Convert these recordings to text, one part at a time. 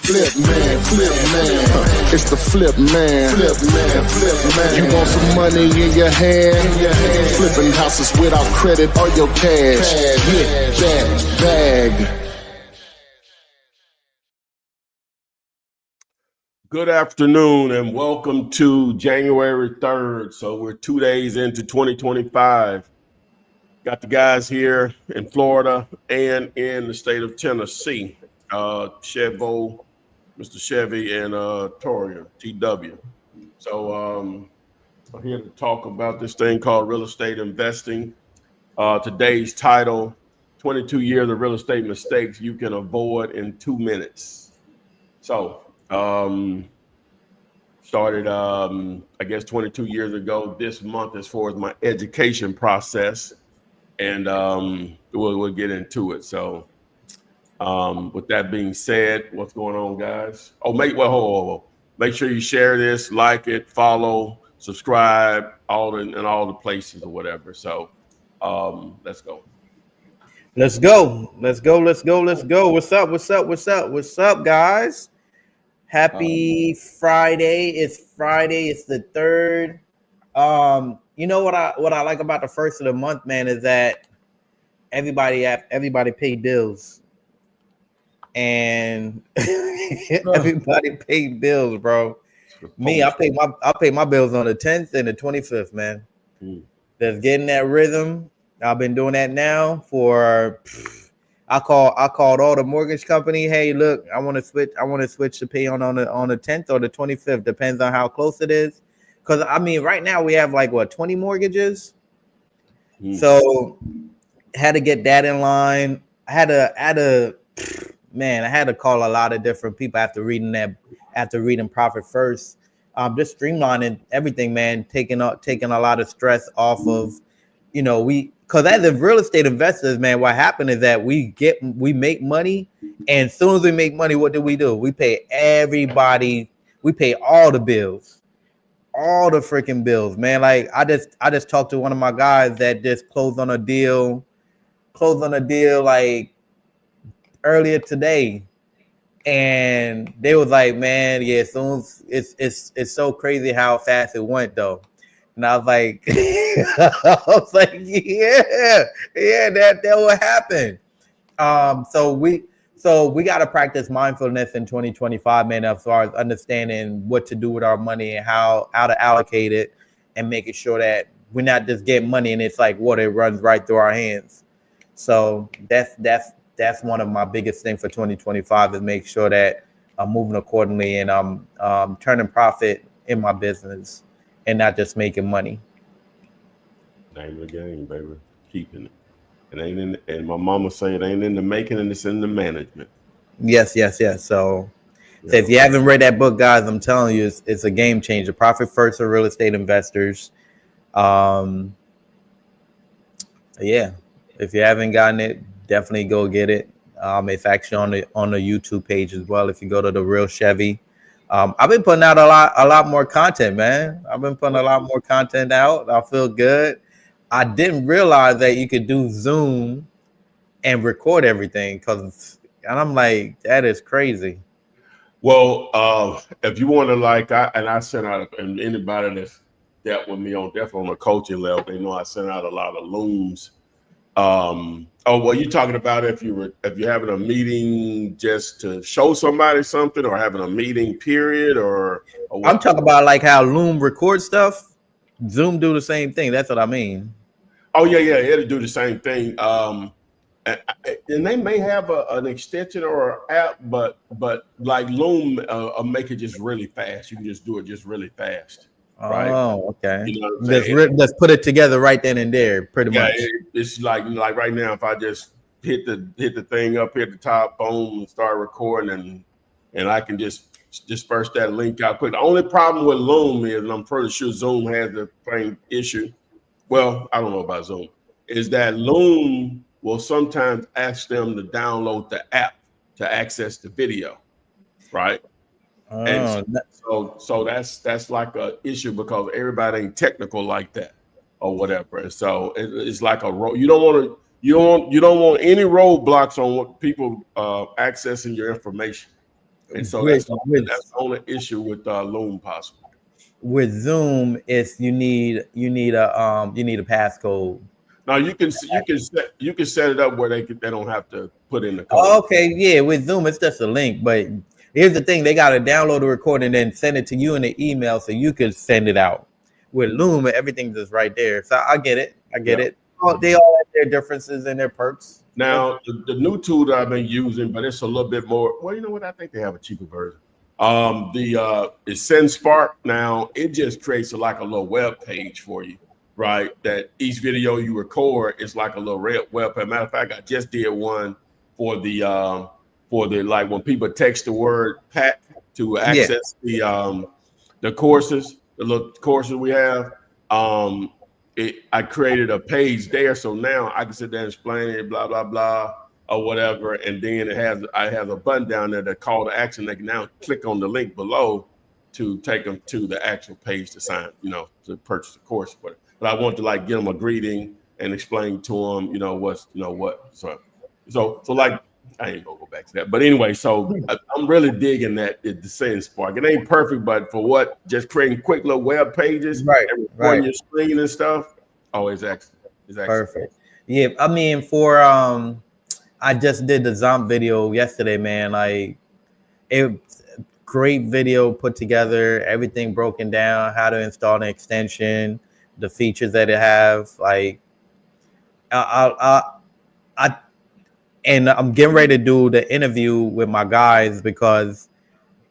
Flip man, it's the flip man. You want some money in your hand? Flipping houses without credit or your cash. Get that bag. Good afternoon and welcome to January 3rd. So we're 2 days into 2025. Got the guys here in Florida and in the state of Tennessee. Mr. Chevy and Toria, TW. So I'm here to talk about this thing called real estate investing. Today's title, 22 years of real estate mistakes you can avoid in 2 minutes. So started, I guess, 22 years ago this month as far as my education process. And we'll get into it. So with that being said, what's going on, guys? Oh, make sure you share this, like it, follow, subscribe, all the places or whatever. So let's go. Let's go. What's up, guys? Happy Friday. It's Friday. It's the 3rd. You know what I like about the first of the month, man, is that everybody paid bills. And everybody paid bills, bro. Me, I pay my bills on the 10th and the 25th, man. Just getting that rhythm. I've been doing that now for I called all the mortgage company. Hey, look, I want to switch to pay on the 10th or the 25th, depends on how close it is. Because I mean, right now we have like 20 mortgages. So had to get that in line. I had to call a lot of different people after reading Profit First. Just streamlining everything, man, taking a lot of stress off of, because as a real estate investors, man, what happened is that we make money, and as soon as we make money, what do? We pay everybody, we pay all the bills. All the freaking bills, man. Like I just talked to one of my guys that just closed on a deal like earlier today, and they was like, man, yeah, soon it's so crazy how fast it went though. And I was like, yeah, that will happen. So we got to practice mindfulness in 2025, man, as far as understanding what to do with our money and how to allocate it, and making sure that we're not just getting money and it's like water, it runs right through our hands. So that's one of my biggest things for 2025 is make sure that I'm moving accordingly and I'm turning profit in my business and not just making money. Name of the game, baby. Keeping it. It ain't in, and my mama say it ain't in the making, and it's in the management. Yes. So if you haven't read that book, guys, I'm telling you, it's a game changer. Profit First for real estate investors. Yeah, if you haven't gotten it, definitely go get it. It's actually on the YouTube page as well. If you go to the Real Chevy, I've been putting out a lot more content, man. I've been putting a lot more content out. I feel good. I didn't realize that you could do Zoom and record everything, and I'm like, that is crazy. Well, if you want to I sent out, and anybody that's dealt with me on a coaching level, they know I sent out a lot of looms. You're talking about if you're having a meeting just to show somebody something, or having a meeting period, or I'm talking about like how Loom records stuff. Zoom do the same thing. That's what I mean. Oh yeah, it'll do the same thing. And they may have an extension or an app, but like Loom, make it just really fast. You can just do it just really fast. Right? Oh, okay. You know let's put it together right then and there, pretty much. It's like right now, if I just hit the thing up here at the top, boom, and start recording, and I can just disperse that link out quick. The only problem with Loom is, and I'm pretty sure Zoom has the same issue. Well, I don't know about Zoom. Is that Loom will sometimes ask them to download the app to access the video, right? And so that's like a issue because everybody ain't technical like that or whatever. And so it's like a road. You don't want any roadblocks on what people accessing your information. And so with that's the only issue with Loom possible. with Zoom, it's you need a passcode. Now you can set it up where they don't have to put in the code. Okay, yeah, with Zoom, it's just a link. But here's the thing: they got to download the recording and then send it to you in the email so you can send it out. With Loom, everything's just right there. So I get it. They all have their differences and their perks. Now the new tool that I've been using, but it's a little bit more. Well, you know what? I think they have a cheaper version. It's SendSpark. Now it just creates like a little web page for you, right? That each video you record is like a little web page. Matter of fact, I just did one for the like when people text the word "pack" to access the courses, the little courses we have. I created a page there, so now I can sit there and explain it, blah blah blah, or whatever, and then I have a button down there that call to action. They can now click on the link below to take them to the actual page to sign, to purchase the course. But I want to like give them a greeting and explain to them, what. So like I ain't gonna go back to that, but anyway, so I'm really digging that the SendSpark. It ain't perfect, but for what, just creating quick little web pages, right, and recording your screen and stuff. Oh, it's excellent. Perfect. Yeah, I mean, for I just did the Zomp video yesterday, man. Like, great video put together, everything broken down, how to install an extension, the features that it have. Like, and I'm getting ready to do the interview with my guys because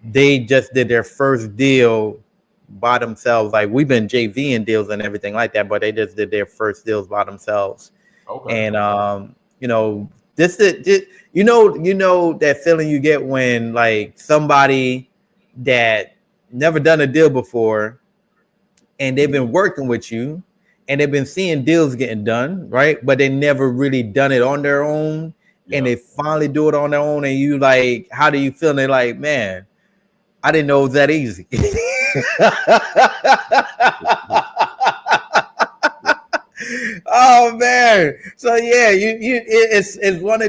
they just did their first deal by themselves. Like, we've been JVing deals and everything like that, but they just did their first deals by themselves. Okay. And this is that feeling you get when like somebody that never done a deal before and they've been working with you and they've been seeing deals getting done, right? But they never really done it on their own. Yeah. And they finally do it on their own, and you like, how do you feel? And they're like, man, I didn't know it was that easy. Oh man. So yeah, it's one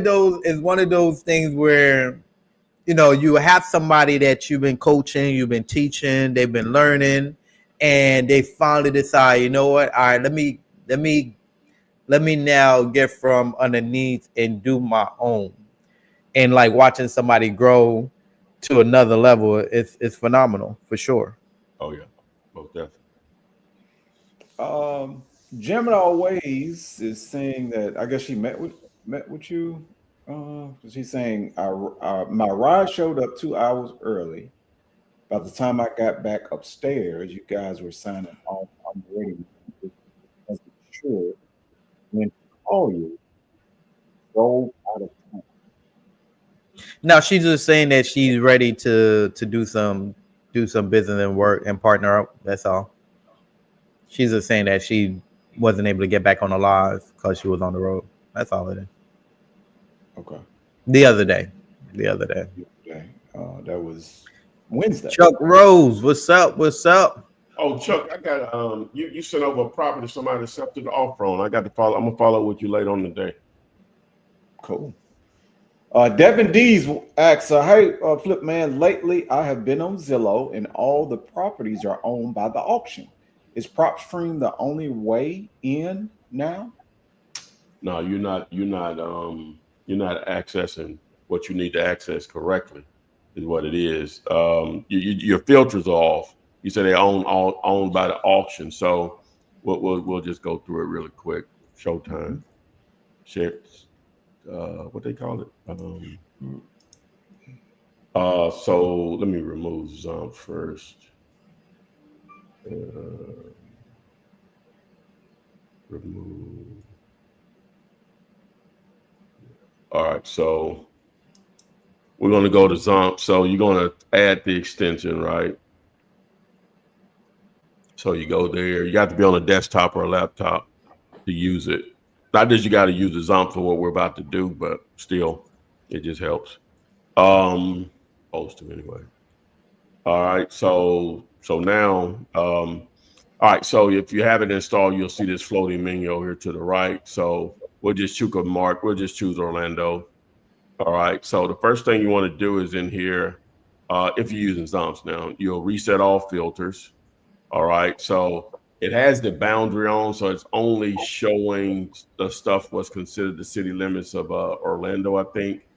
of those things where you have somebody that you've been coaching, you've been teaching, they've been learning, and they finally decide, you know what? All right, let me now get from underneath and do my own. And like watching somebody grow to another level, it's phenomenal for sure. Oh yeah, most definitely. Gemini Ways is saying that I guess she met with you. She's saying my ride showed up 2 hours early. By the time I got back upstairs, you guys were signing off on the radio. Wasn't sure when to call you. Drove out of town. Now she's just saying that she's ready to do some business and work and partner up. That's all. She's just saying that she wasn't able to get back on the live because she was on the road. That's all it is. Okay. The other day. That was Wednesday. Chuck Rose, what's up? Oh, Chuck, I got you sent over a property somebody accepted the offer on. I got to follow. I'm gonna follow with you later on today. Cool. Devin Dees asks, hey, Flip Man, lately I have been on Zillow and all the properties are owned by the auction. Is PropStream the only way in now? No, you're not accessing what you need to access correctly, is what it is. Your filters are off. You said they owned by the auction. So we'll just go through it really quick. Showtime. Shares. What they call it? So let me remove Zomp first. Remove. All right, so we're going to go to Zomp. So you're going to add the extension, right? So you go there. You have to be on a desktop or a laptop to use it. Not that you got to use the Zomp for what we're about to do, but still, it just helps. Supposed to anyway. All right, so now, all right, so if you have it installed, you'll see this floating menu over here to the right. So we'll just choose a mark. We'll just choose Orlando. All right, so the first thing you want to do is in here, if you're using Zumps. Now, you'll reset all filters. All right. So it has the boundary on, so it's only showing the stuff what's considered the city limits of Orlando, I think.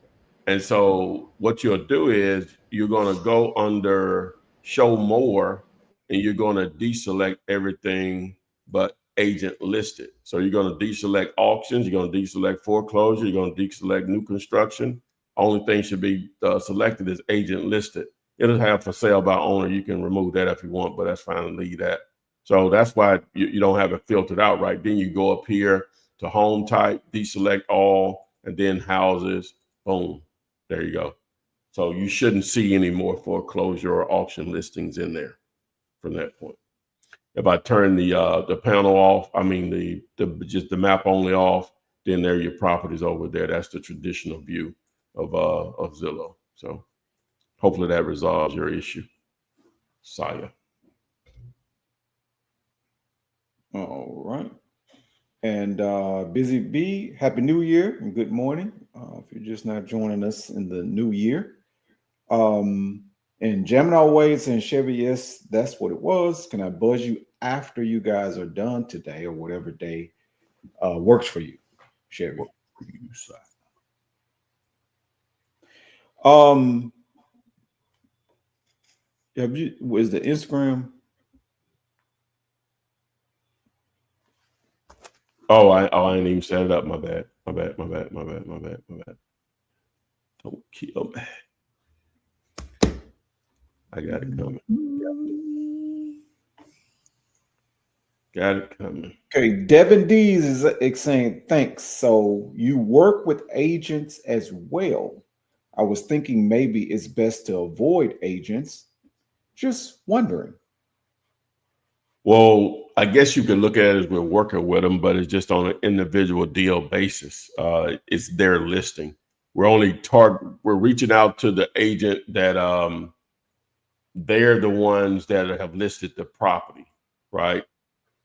And so what you'll do is you're going to go under show more, and you're going to deselect everything but agent listed. So you're going to deselect auctions, you're going to deselect foreclosure, you're going to deselect new construction. Only thing should be selected is agent listed. It'll have for sale by owner. You can remove that if you want, but that's fine to leave that. So that's why you don't have it filtered out right. Then you go up here to home type, deselect all, and then houses, boom. There you go. So you shouldn't see any more foreclosure or auction listings in there from that point. If I turn the panel off, I mean just the map only off, then there are your properties over there. That's the traditional view of Zillow. So hopefully that resolves your issue, Saya. All right. And Busy B, Happy New Year and good morning. If you're just not joining us in the new year. And Gemini Ways and Chevy, yes, that's what it was. Can I buzz you after you guys are done today or whatever day works for you, Chevy? Was the Instagram? I didn't even set it up. My bad. Don't kill me. I got it coming. Got it coming. Okay, Devin Dees is saying thanks. So you work with agents as well. I was thinking maybe it's best to avoid agents. Just wondering. Well, I guess you could look at it as we're working with them, but it's just on an individual deal basis. It's their listing. We're reaching out to the agent that they're the ones that have listed the property, right?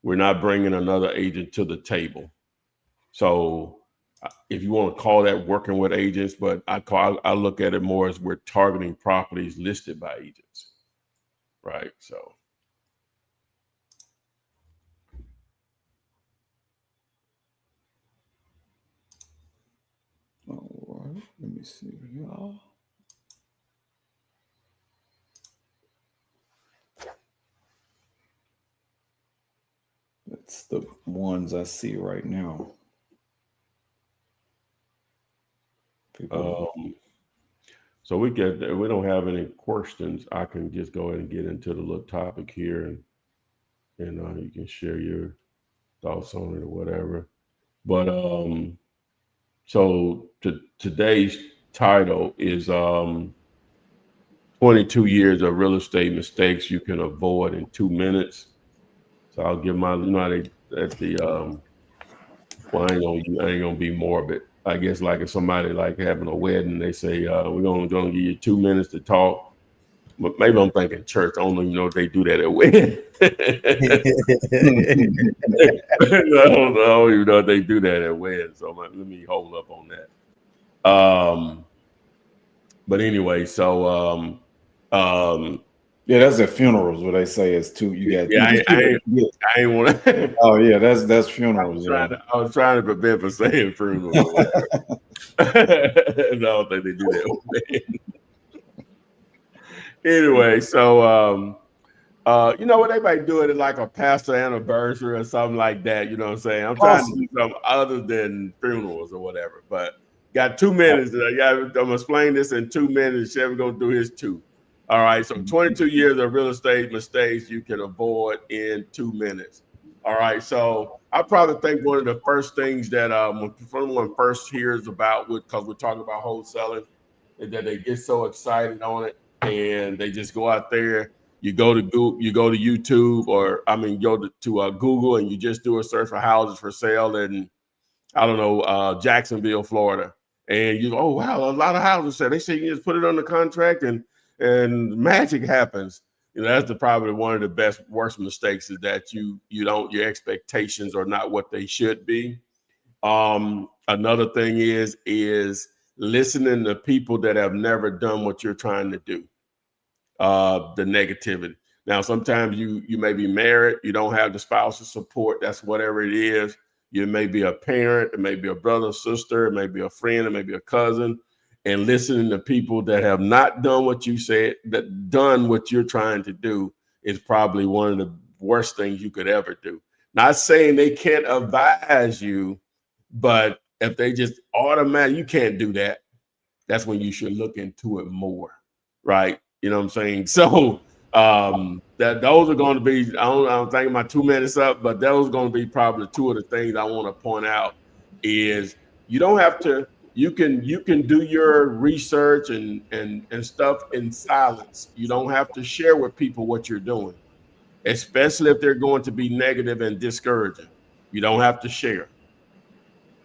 We're not bringing another agent to the table. So if you want to call that working with agents, but I look at it more as we're targeting properties listed by agents, right? So. All right, let me see y'all. That's the ones I see right now. So we don't have any questions. I can just go ahead and get into the little topic here, and you can share your thoughts on it or whatever. But so today's title is 22 years of real estate mistakes you can avoid in 2 minutes. So I'll give my, well, I ain't gonna be morbid. I guess like if somebody like having a wedding, they say we're gonna give you 2 minutes to talk. But maybe I'm thinking church. I don't even know if they do that at wedding. I don't even know if they do that at wedding. So let me hold up on that. But anyway, so yeah, that's at funerals where they say it's two. You got I ain't want to. Oh yeah, that's funerals. I was trying to prepare for saying funerals. I don't think they do that. Anyway, so you know what, they might do it at like a pastor anniversary or something like that. You know what I'm saying? I'm trying to do something other than funerals or whatever. But got 2 minutes. I'm gonna explain this in 2 minutes. Chevy gonna do his 2. All right, so 22 years of real estate mistakes you can avoid in 2 minutes. All right, so I probably think one of the first things that when someone first hears about, because we're talking about wholesaling, is that they get so excited on it and they just go out there. You go to Google, you go to YouTube, or go to Google, and you just do a search for houses for sale in, I don't know, Jacksonville, Florida, and you go, oh wow, a lot of houses sale. They say you just put it under contract and magic happens. You know, that's probably one of the worst mistakes, is that your expectations are not what they should be. Another thing is listening to people that have never done what you're trying to do. the negativity. Now, sometimes you may be married, you don't have the spousal support. That's whatever it is. You may be a parent, it may be a brother, sister, it may be a friend, it may be a cousin, and listening to people that have not done what you said, that done what you're trying to do, is probably one of the worst things you could ever do. Not saying they can't advise you, but if they just automatically, you can't do that. That's when you should look into it more, right? You know what I'm saying? So that those are going to be, I'm thinking my 2 minutes up, but those are going to be probably two of the things I want to point out. Is you don't have to, you can do your research and stuff in silence. You don't have to share with people what you're doing, especially if they're going to be negative and discouraging. You don't have to share.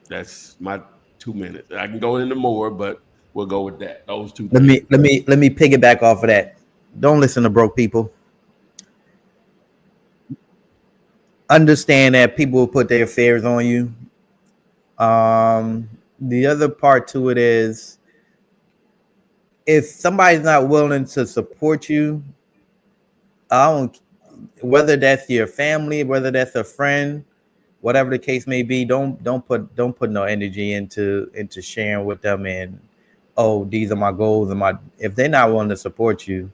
That's my 2 minutes. I can go into more, but we'll go with that. Those two things. Let me piggyback off of that. Don't listen to broke people. Understand that people will put their fears on you. The other part to it is, if somebody's not willing to support you, whether that's your family, whether that's a friend, whatever the case may be, don't put no energy into sharing with them. And these are my goals, and if they're not willing to support you,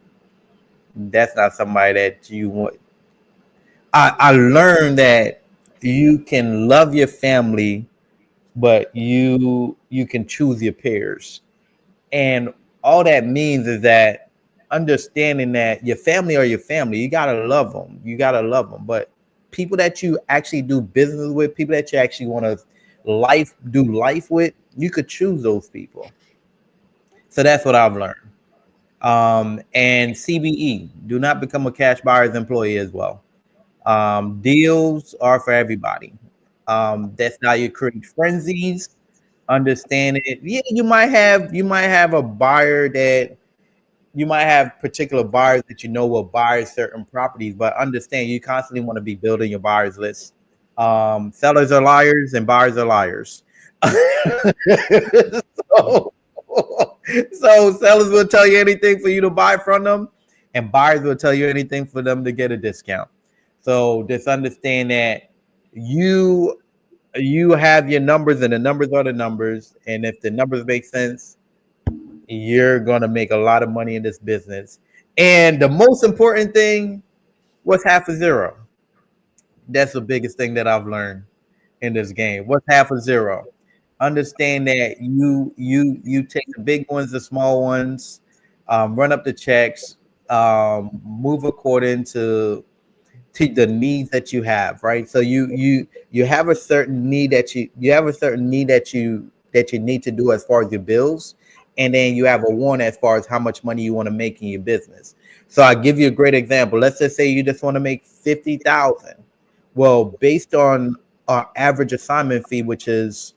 that's not somebody that you want. I learned that you can love your family, but you can choose your peers. And all that means is that understanding that your family are your family. You gotta love them. But people that you actually do business with, people that you actually want to do life with, you could choose those people. So that's what I've learned. And CBE, do not become a cash buyer's employee as well. Deals are for everybody. That's how you create frenzies. Understand it. Yeah, you might have a buyer that you might have particular buyers that will buy certain properties, but understand you constantly want to be building your buyers list. Sellers are liars and buyers are liars. So sellers will tell you anything for you to buy from them, and buyers will tell you anything for them to get a discount. So just understand that you have your numbers, and the numbers are the numbers. And if the numbers make sense, you're going to make a lot of money in this business. And the most important thing was half a zero. That's the biggest thing that I've learned in this game. What's half a zero? Understand that you take the big ones, the small ones, run up the checks, move according to the needs that you have, right? So you have a certain need that you need to do as far as your bills, and then you have a one as far as how much money you want to make in your business. So I give you a great example. Let's just say you just want to make $50,000. Well, based on our average assignment fee, which is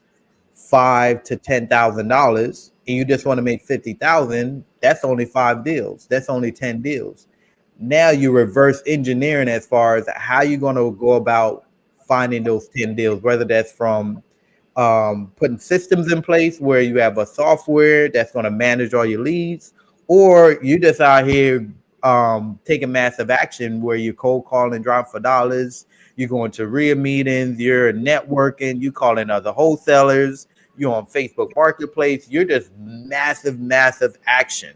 $5,000 to $10,000, and you just want to make $50,000, that's only 5 deals. That's only 10 deals. Now you reverse engineering as far as how you're going to go about finding those 10 deals, whether that's from putting systems in place where you have a software that's going to manage all your leads, or you just out here taking massive action where you're cold calling, driving for dollars, you're going to RIA meetings, you're networking, you calling other wholesalers, you're on Facebook Marketplace, you're just massive action.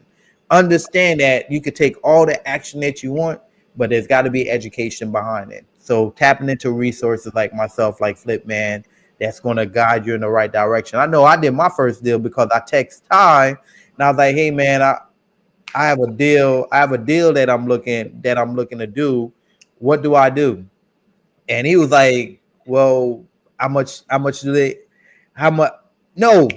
Understand that you could take all the action that you want, but there's got to be education behind it. So tapping into resources like myself, like Flip Man, that's going to guide you in the right direction. I know I did my first deal because I text Ty and I was like, hey man, I have a deal. I have a deal that I'm looking to do. What do I do? And he was like, well, how much no,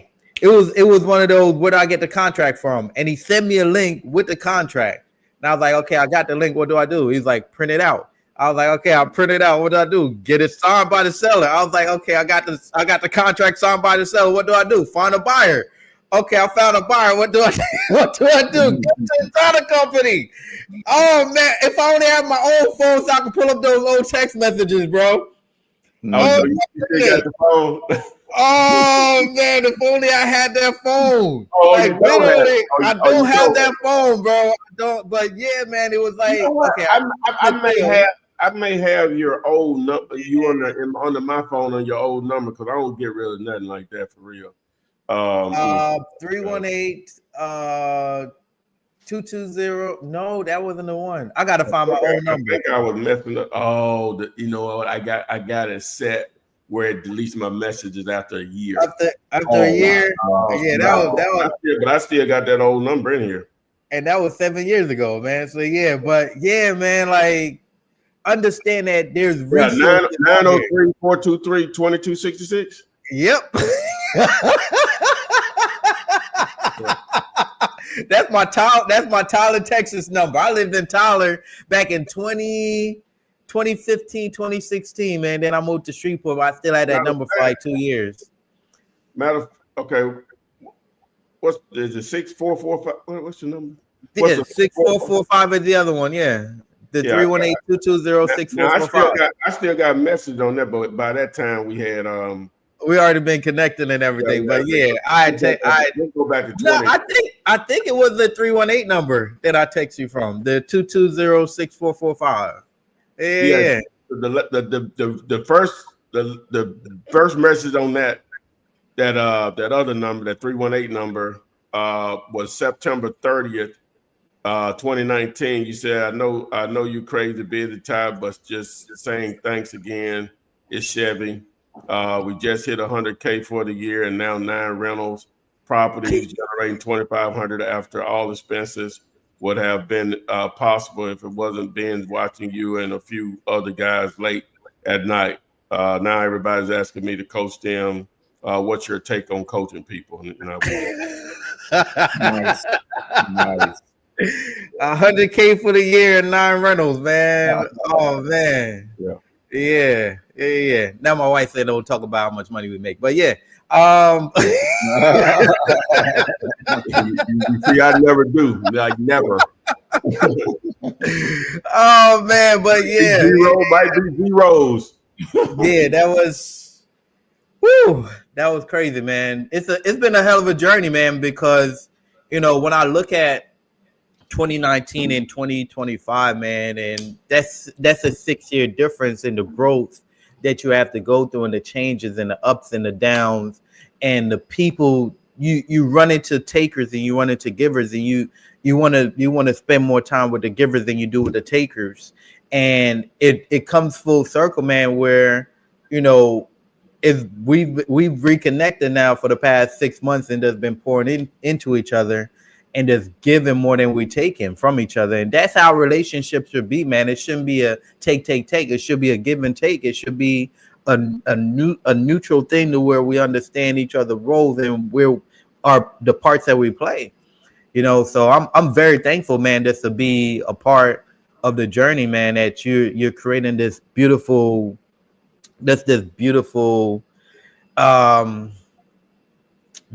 it was one of those, where do I get the contract from? And he sent me a link with the contract. And I was like, okay, I got the link. What do I do? He's like, print it out. I was like, okay, I'll print it out. What do I do? Get it signed by the seller. I was like, okay, I got the contract signed by the seller. What do I do? Find a buyer. Okay, I found a buyer. What do I do? What do I do? Get to the title company. Oh man, if I only have my own phone so I can pull up those old text messages, bro. Oh, so you got the phone. Oh man, man, if only I had that phone. Oh, like you don't literally, have, I don't have that phone, bro. I don't. But yeah, man, it was like, you know what? okay, I may have your old number. You under my phone on your old number because I don't get rid of nothing like that for real. 318 220. No, that wasn't the one. I gotta find my old number. I think I was messing up. Oh, you know what? I got it set where it deletes my messages after a year. After a year, yeah, that was. But I still got that old number in here. And that was 7 years ago, man. So yeah, but yeah, man, like understand that there's resources. 903-423-2266. Yep. That's my Tyler, Texas number. I lived in Tyler back in 2015, 2016, man. Then I moved to Shreveport, but I still had that number for like 2 years. Okay. Is it 6445? What's your number? Yeah, 6445 is the other one, yeah. The 318-220-6445. I still got a message on that, but by that time we had we already been connecting and everything. But yeah, let's go back to 20. No, I think it was the 318 number that I text you from, the 220-6445. Yeah. The first message on that other number, that 318 number, was September 30th, 2019. You said, I know you crazy busy, Ty, but just saying thanks again. It's Chevy. We just hit 100K for the year, and now 9 rentals properties generating 2,500 after all expenses would have been possible if it wasn't binge watching you and a few other guys late at night. Now everybody's asking me to coach them. What's your take on coaching people? Nice. 100K for the year and 9 rentals, man. Oh man. Yeah. Now my wife said don't talk about how much money we make, but yeah. You see, I never do. Like never. Oh man, but yeah. Might be zeros. Yeah, that was crazy, man. It's been a hell of a journey, man, because when I look at 2019 and 2025, man, and that's a 6-year difference in the growth that you have to go through and the changes and the ups and the downs and the people you run into takers and you run into givers, and you want to spend more time with the givers than you do with the takers. And it comes full circle, man, where we've reconnected now for the past 6 months and just been pouring into each other and just giving more than we taking from each other. And that's how relationships should be, man. It shouldn't be a take. It should be a give and take. It should be a neutral thing to where we understand each other's roles and where are the parts that we play. So I'm very thankful, man, just to be a part of the journey, man, that you're creating this beautiful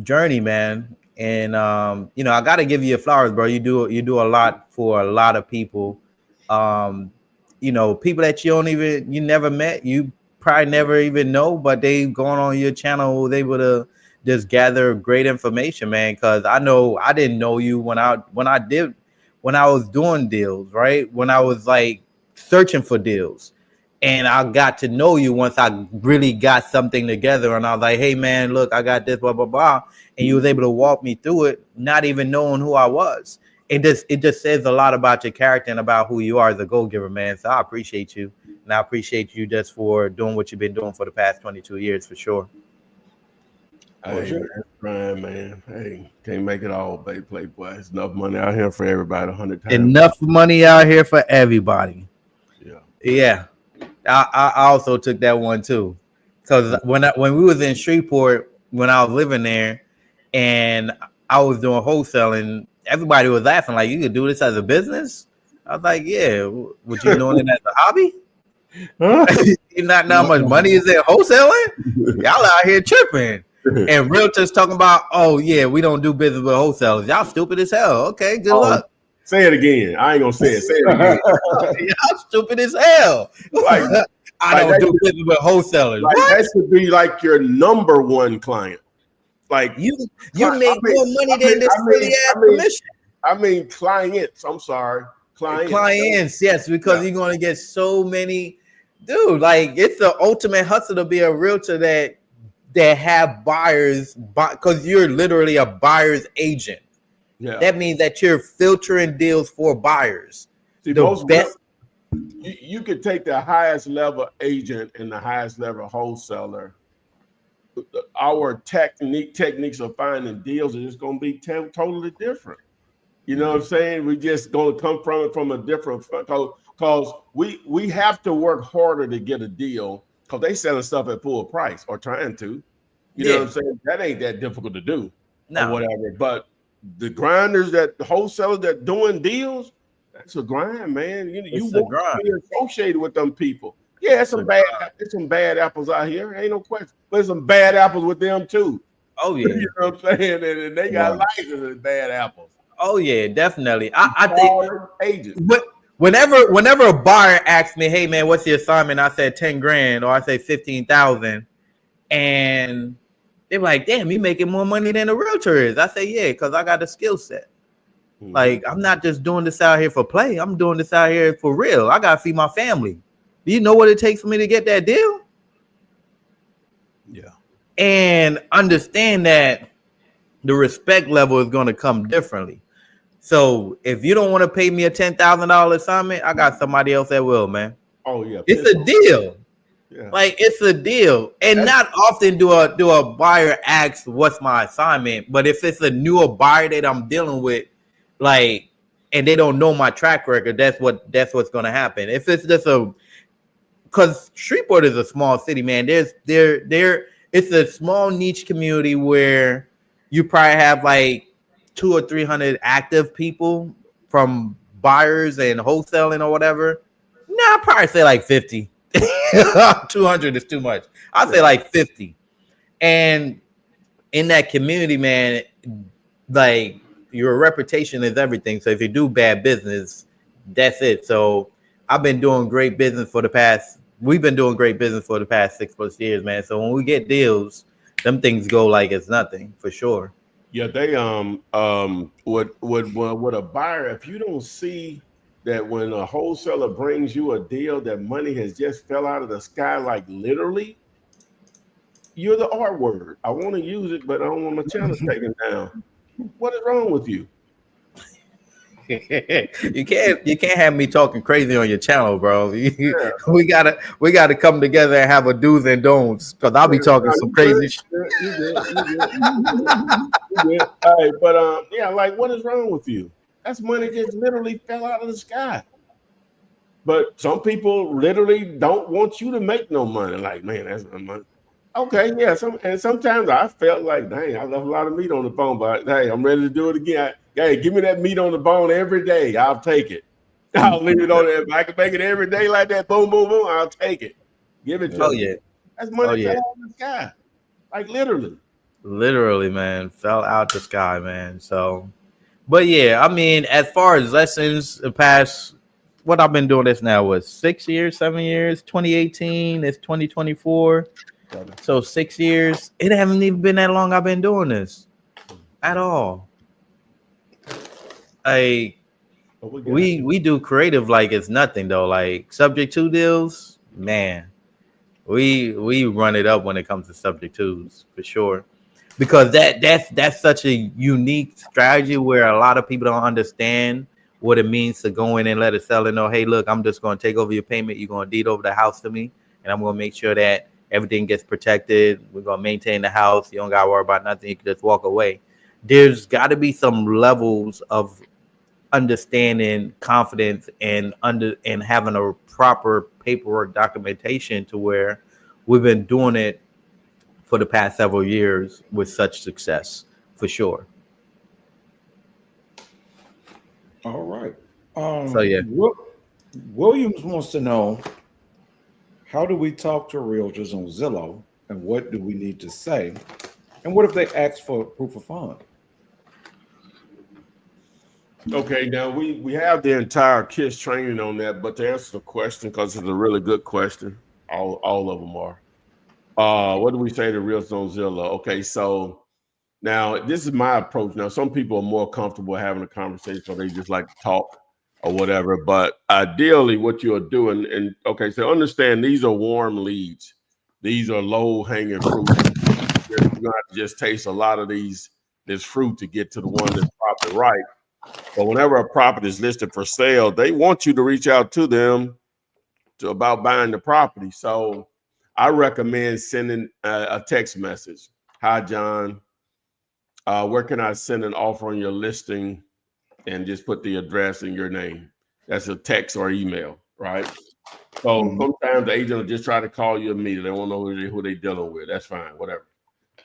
journey, man. And I gotta give you your flowers, bro. You do a lot for a lot of people. People that you never met, you probably never even know, but they going on your channel, was able to just gather great information, man. Because I know I didn't know you when I was doing deals, right? When I was like searching for deals. And I got to know you once I really got something together. And I was like, hey, man, look, I got this, blah, blah, blah. And you was able to walk me through it, not even knowing who I was. It just says a lot about your character and about who you are as a go-giver, man. So I appreciate you. And I appreciate you just for doing what you've been doing for the past 22 years, for sure. Hey, Brian, man. Hey, can't make it all, baby, Playboy. There's enough money out here for everybody 100 times. Enough money out here for everybody. Yeah. I also took that one too, because when we was in Shreveport, when I was living there, and I was doing wholesaling, everybody was laughing like, "You could do this as a business?" I was like, "Yeah, would you doing it as a hobby? You not know how much money is in wholesaling? Y'all out here tripping." And realtors talking about, "Oh yeah, we don't do business with wholesalers. Y'all stupid as hell." Okay, good luck. Say it again. I ain't gonna say it. Say it again. Y'all stupid as hell. I don't do business with wholesalers. That should be like your number one client. Like you make more money than this silly ass commission. I mean clients. I'm sorry, Clients, yes, because you're gonna get so many, dude. Like it's the ultimate hustle to be a realtor that have buyers, because you're literally a buyer's agent. Yeah, that means that you're filtering deals for buyers. See, The best. You could take the highest level agent and the highest level wholesaler. Our techniques of finding deals are just going to be totally different. You know what I'm saying? We just going to come from it from a different, because we have to work harder to get a deal, because they selling stuff at full price or trying to. You know what I'm saying? That ain't that difficult to do or whatever. But the grinders, the wholesalers that doing deals, that's a grind, man. You want to be associated with them people. Yeah, it's some bad apples out here. Ain't no question. But there's some bad apples with them too. Oh yeah. You know what I'm saying? And they got licenses as bad apples. Oh yeah, definitely. I think agents. But whenever a buyer asks me, hey man, what's the assignment? I said 10 grand or I say 15,000, and they're like, damn, you making more money than a realtor is. I say, yeah, because I got a skill set. Like, I'm not just doing this out here for play. I'm doing this out here for real. I gotta feed my family. Do you know what it takes for me to get that deal? Yeah. And understand that the respect level is going to come differently. So if you don't want to pay me a $10,000 assignment, I got somebody else that will, man. Oh yeah, it's a deal. Yeah. Like it's a deal. And not often do a buyer ask what's my assignment, but if it's a newer buyer that I'm dealing with, like, and they don't know my track record, that's what's going to happen. If it's just because Shreveport is a small city, man. It's a small niche community where you probably have like 200 or 300 active people from buyers and wholesaling or whatever. Nah, I'd probably say like 50. 200 is too much. I'd say like 50. And in that community, man, like your reputation is everything. So if you do bad business, that's it. So we've been doing great business for the past 6+ years, man. So when we get deals, them things go like it's nothing for sure. Yeah, they with a buyer, if you don't see that when a wholesaler brings you a deal that money has just fell out of the sky, like literally, you're the R word. I want to use it, but I don't want my channel taken down. What is wrong with you? You can't have me talking crazy on your channel, bro. We gotta come together and have a do's and don'ts, because I'll be talking some crazy shit. You good. All right, but yeah, like what is wrong with you? That's money just literally fell out of the sky. But some people literally don't want you to make no money. Like, man, that's my money. Okay, yeah. Sometimes I felt like, dang, I left a lot of meat on the bone, but hey, I'm ready to do it again. Hey, give me that meat on the bone every day. I'll take it. I'll leave it on there. If I can make it every day like that, boom, boom, boom, I'll take it. Give it to me. Oh yeah. That's money fell out of the sky. Like literally. Literally, man, fell out the sky, man. So, but yeah, I mean, as far as lessons, the past, what I've been doing this now was 6 years, 7 years, 2018, it's 2024. So 6 years. It haven't even been that long I've been doing this at all. We do creative like it's nothing though. Like subject to deals, man. We run it up when it comes to subject twos for sure. Because that's such a unique strategy where a lot of people don't understand what it means to go in and let a seller know, hey, look, I'm just going to take over your payment. You're going to deed over the house to me, and I'm going to make sure that everything gets protected. We're going to maintain the house. You don't got to worry about nothing. You can just walk away. There's got to be some levels of understanding, confidence, and having a proper paperwork documentation to where we've been doing it for the past several years with such success, for sure. All right. So yeah, Williams wants to know, how do we talk to realtors on Zillow, and what do we need to say? And what if they ask for proof of fund? Okay, now we have the entire KISS training on that, but to answer the question, because it's a really good question, all of them are. What do we say to realtors on Zillow? Okay, so Now, this is my approach. Now, some people are more comfortable having a conversation, so they just like to talk or whatever. But ideally, what you're doing, and okay, so understand these are warm leads. These are low hanging fruit. You're gonna have to just taste a lot of this fruit to get to the one that's probably right. But whenever a property is listed for sale, they want you to reach out to them about buying the property. So I recommend sending a text message. Hi, John. Where can I send an offer on your listing? And just put the address and your name. That's a text or email, right? So sometimes the agent will just try to call you immediately. They won't know who they're dealing with. That's fine, whatever.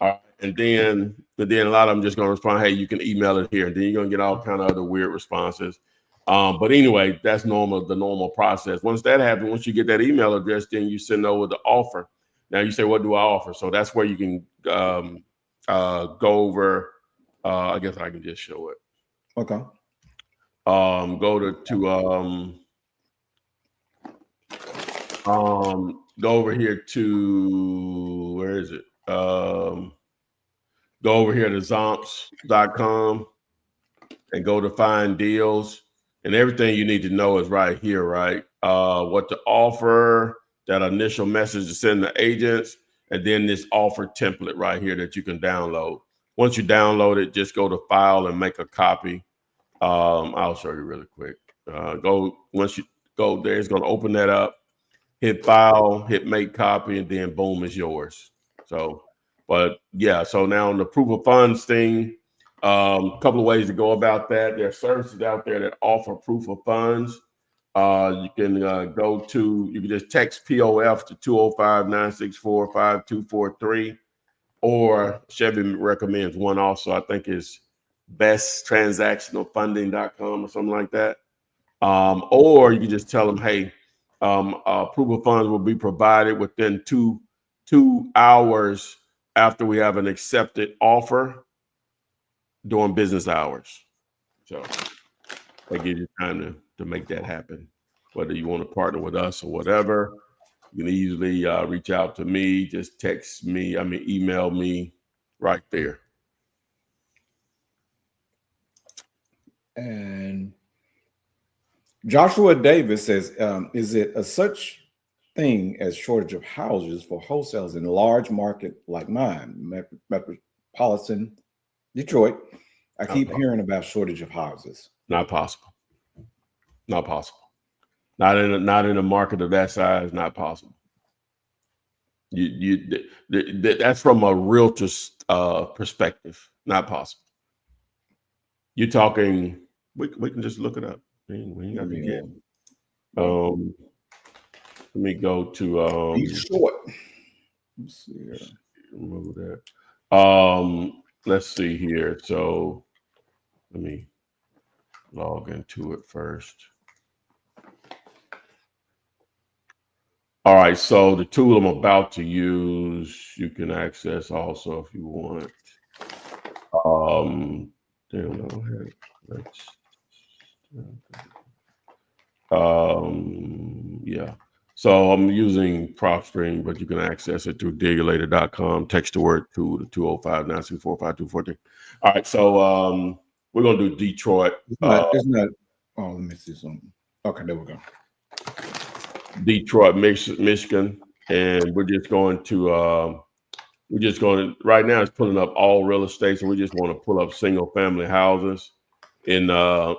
All right. And then a lot of them just going to respond, hey, you can email it here. And then you're going to get all kind of other weird responses. But anyway, that's the normal process. Once that happens, once you get that email address, then you send over the offer. Now you say, what do I offer? So that's where you can go over. I guess I can just show it. Okay. Go over here to where is it? Go over here to zomps.com and go to find deals, and everything you need to know is right here, right? What to offer, that initial message to send the agents, and then this offer template right here that you can download. Once you download it, just go to file and make a copy. I'll show you really quick. Once you go there, it's going to open that up. Hit file, hit make copy, and then boom, it's yours. So, but yeah, so now on the proof of funds thing, a couple of ways to go about that. There are services out there that offer proof of funds. You can you can just text POF to 205-964-5243, or Chevy recommends one also, I think is besttransactionalfunding.com or something like that. Or you can just tell them, hey, proof of funds will be provided within two hours after we have an accepted offer during business hours. So that gives you time to make that happen. Whether you want to partner with us or whatever, you can easily reach out to me. Just email me right there. And Joshua Davis says, is it a such thing as shortage of houses for wholesalers in a large market like mine, metropolitan Detroit? I keep hearing about shortage of houses. Not possible. Not possible. Not in a market of that size. Not possible. That's from a realtor's perspective. Not possible. You're talking. We can just look it up. We ain't got to get. Let me go to. Short. Let's see here. Remove that. Let's see here. So let me log into it first. All right. So the tool I'm about to use, you can access also if you want. Yeah. So I'm using PropStream, but you can access it through digulator.com. Text the word to the 205-964-5243. All right. So we're gonna do Detroit. It's not. Oh, let me see something. Okay, there we go. Detroit, Michigan, and we're just going to right now it's pulling up all real estate, so we just want to pull up single family houses in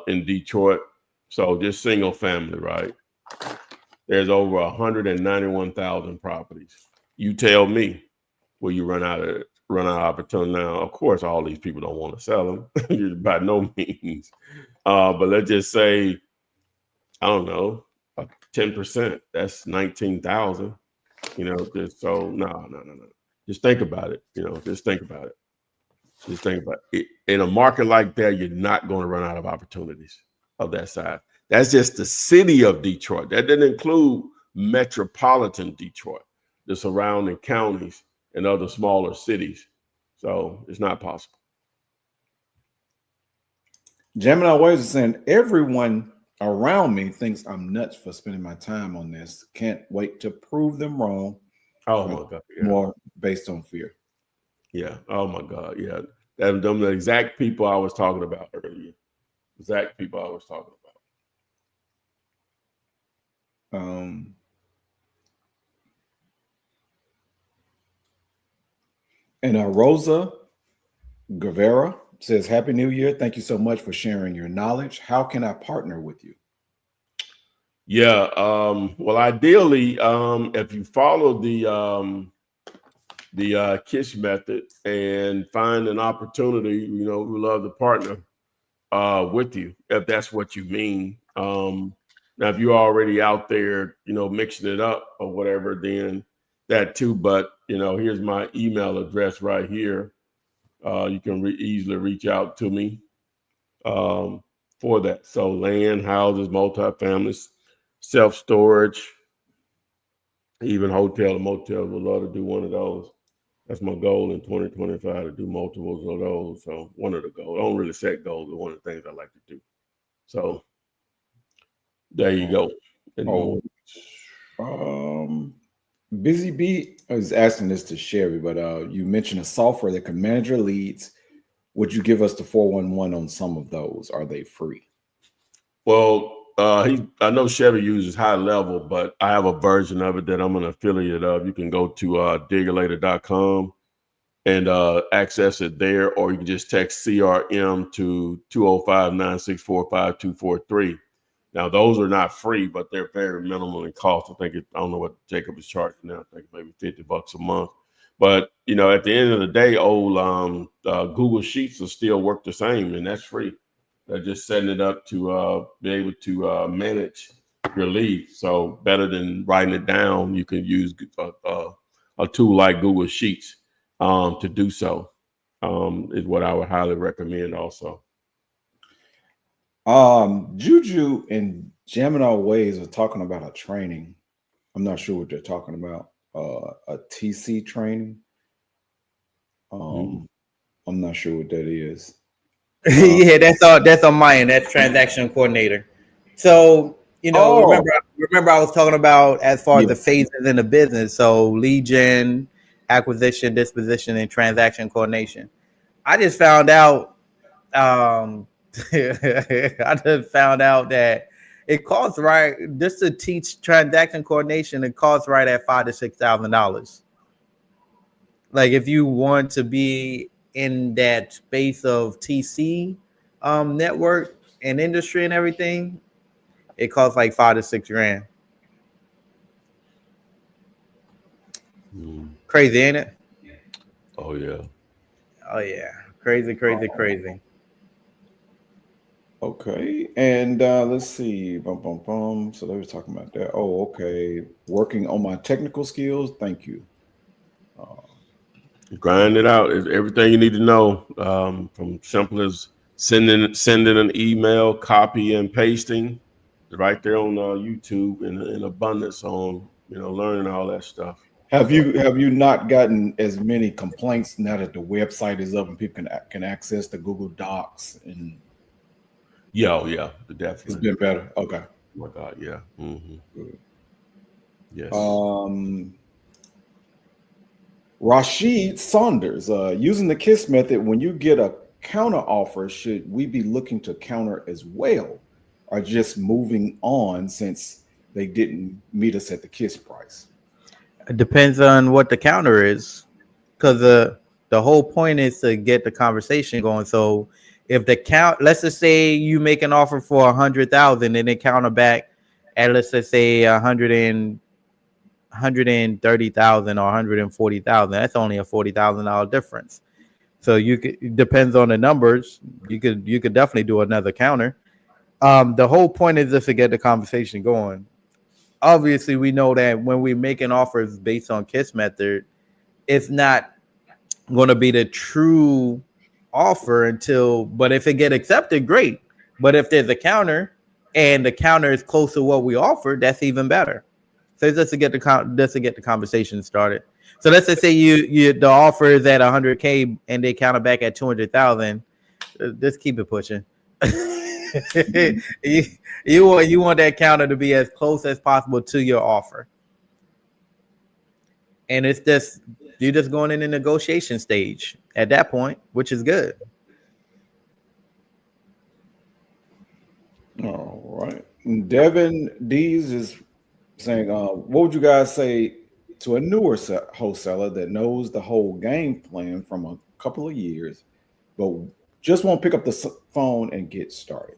Detroit. So just single family, right? There's over 191,000 properties. You tell me, will you run out of opportunity? Now, of course, all these people don't want to sell them by no means. But let's just say, I don't know, 10%. That's 19,000. Just so no. Just think about it. Just think about it. Just think about it. In a market like that, you're not going to run out of opportunities of that size. That's just the city of Detroit. That didn't include metropolitan Detroit, the surrounding counties and other smaller cities. So it's not possible. Gemini Waves is saying everyone around me thinks I'm nuts for spending my time on this. Can't wait to prove them wrong. Oh my God. Yeah. More based on fear. Yeah. Oh my God. Yeah. Them the exact people I was talking about earlier. Exact people I was talking about. And Rosa Guevara says, Happy New Year. Thank you so much for sharing your knowledge. How can I partner with you? Yeah. Well, ideally, if you follow the KISS method and find an opportunity, we love to partner with you, if that's what you mean. Now, if you're already out there, mixing it up or whatever, then that too. But, here's my email address right here. You can easily reach out to me for that. So land, houses, multifamilies, self-storage, even hotel and motels. Would love to do one of those. That's my goal in 2025, to do multiples of those. So one of the goals. I don't really set goals, but one of the things I like to do. So there you go. Busy Bee is asking this to Sherry, but you mentioned a software that can manage your leads. Would you give us the 411 on some of those? Are they free? Well, I know Chevy uses High Level, but I have a version of it that I'm an affiliate of. You can go to diggerlater.com and access it there, or you can just text CRM to 205-964-5243. Now, those are not free, but they're very minimal in cost. I don't know what Jacob is charging now. I think maybe $50 a month. But, at the end of the day, Google Sheets will still work the same, and that's free. They're just setting it up to be able to manage your leads. So better than writing it down, you can use a tool like Google Sheets to do so, is what I would highly recommend also. Juju and Gemini Ways are talking about a training. I'm not sure what they're talking about. A TC training. I'm not sure what that is. Yeah, that's on my end. That's transaction coordinator. So, remember I was talking about as far as the phases in the business. So lead gen, acquisition, disposition, and transaction coordination. I just found out that it costs right just to teach transaction coordination. It costs right at $5,000 to $6,000. Like if you want to be in that space of TC network and industry and everything, it costs like $5,000 to $6,000. Crazy, ain't it? Oh yeah. Crazy. Okay, and let's see. So they were talking about that. Oh, okay. Working on my technical skills. Thank you. Grind it out. It's everything you need to know. From simple as sending an email, copy and pasting, right there on YouTube, in abundance on learning all that stuff. Have you not gotten as many complaints now that the website is up and people can access the Google Docs and? Yeah, definitely. It's been better. Okay. Oh my God, yeah. Mm-hmm. Yes. Rashid Saunders, using the KISS method, when you get a counter offer, should we be looking to counter as well, or just moving on since they didn't meet us at the KISS price? It depends on what the counter is, because the whole point is to get the conversation going. So if the let's just say you make an offer for 100,000 and they counter back at, let's just say 130,000 or 140,000, that's only a $40,000 difference. So it depends on the numbers. You could definitely do another counter. The whole point is just to get the conversation going. Obviously, we know that when we make an offers based on KISS method, it's not going to be the true offer but if it get accepted, great. But if there's a counter and the counter is close to what we offered, that's even better. So just to get the conversation started. So let's just say the offer is at 100K and they counter back at 200,000. Just keep it pushing. you want that counter to be as close as possible to your offer. And it's just you're just going in the negotiation stage at that point, which is good. All right. Devin Dees is saying, what would you guys say to a newer wholesaler that knows the whole game plan from a couple of years, but just won't pick up the phone and get started?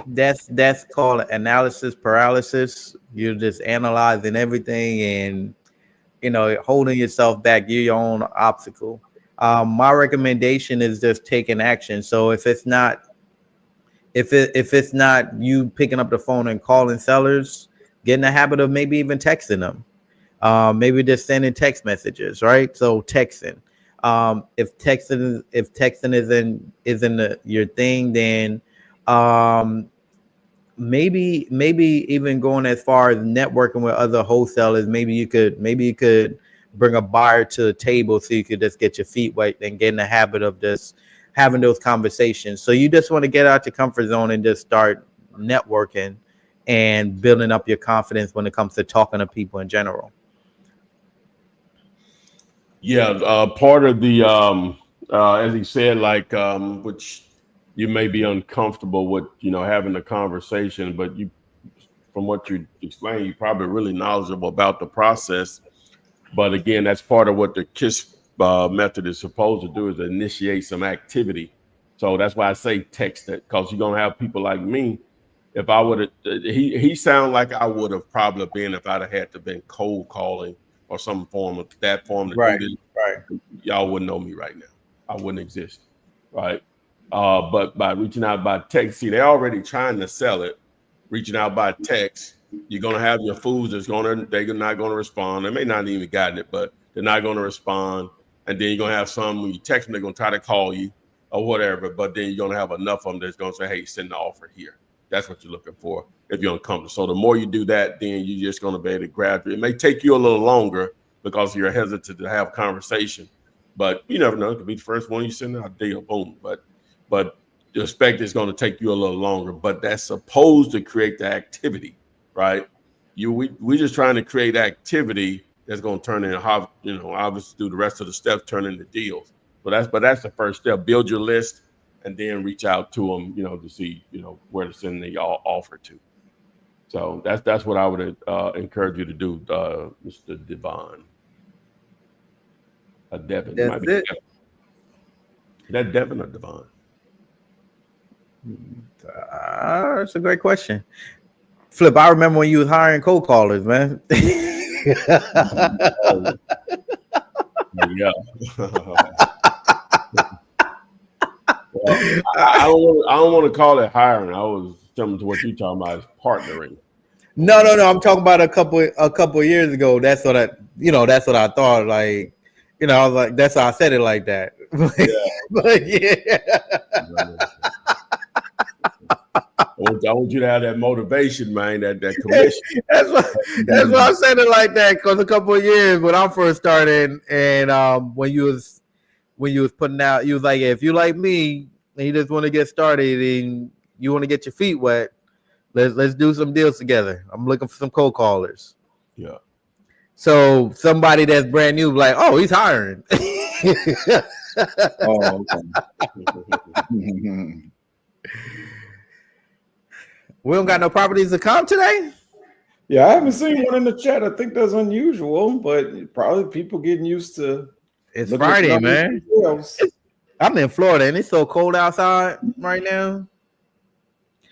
That's called analysis paralysis. You're just analyzing everything and, you know, holding yourself back. You're your own obstacle. My recommendation is just taking action. So if it's not you picking up the phone and calling sellers, get in the habit of maybe even texting them. Maybe just sending text messages, right? So texting. If texting isn't your thing, then maybe even going as far as networking with other wholesalers. Maybe you could bring a buyer to the table so you could just get your feet wet and get in the habit of just having those conversations. So you just want to get out your comfort zone and just start networking and building up your confidence when it comes to talking to people in general. Yeah, part of the as he said, like which you may be uncomfortable with, you know, having a conversation, but you, from what you explained, you're probably really knowledgeable about the process. But again, that's part of what the KISS method is supposed to do, is initiate some activity. So that's why I say text it, because you're gonna have people like me. If I would have, he sounded like I would have probably been if I'd have had to been cold calling or some form of that form to do this. Right. Y'all wouldn't know me right now. I wouldn't exist, right? But by reaching out by text, see, they're already trying to sell it. Reaching out by text, you're gonna have your fools they're not gonna respond. They may not even gotten it, but they're not gonna respond. And then you're gonna have some, when you text them, they're gonna try to call you or whatever. But then you're gonna have enough of them that's gonna say, "Hey, send the offer here." That's what you're looking for if you're uncomfortable. So the more you do that, then you're just gonna be able to grab it. It may take you a little longer because you're hesitant to have conversation, but you never know. It could be the first one you send out, deal, boom. But the expect it's going to take you a little longer. But that's supposed to create the activity, right? We just trying to create activity that's going to turn into how, you know, obviously do the rest of the steps, turn into deals. But that's the first step. Build your list and then reach out to them, you know, to see, you know, where to send the offer to. So that's what I would encourage you to do, Mr. Devon. Devin. That's might be it. Devin. Is that Devin or Devon? That's a great question. Flip, I remember when you was hiring cold callers, man. Yeah. Well, I don't want to call it hiring. I was jumping to what you're talking about is partnering. No. I'm talking about a couple of years ago. That's what I thought. Like, you know, I was like, that's why I said it like that. Yeah. But yeah. I want you to have that motivation, man, that commission. That's why I said it like that, because a couple of years when I first started, and when you was putting out, you was like, if you like me and you just want to get started and you want to get your feet wet, let's do some deals together. I'm looking for some cold callers. Yeah. So somebody that's brand new, like, oh, he's hiring. Oh, okay. We don't got no properties to come today? Yeah, I haven't seen one in the chat. I think that's unusual, but probably people getting used to. It's Friday, man. I'm in Florida and it's so cold outside right now.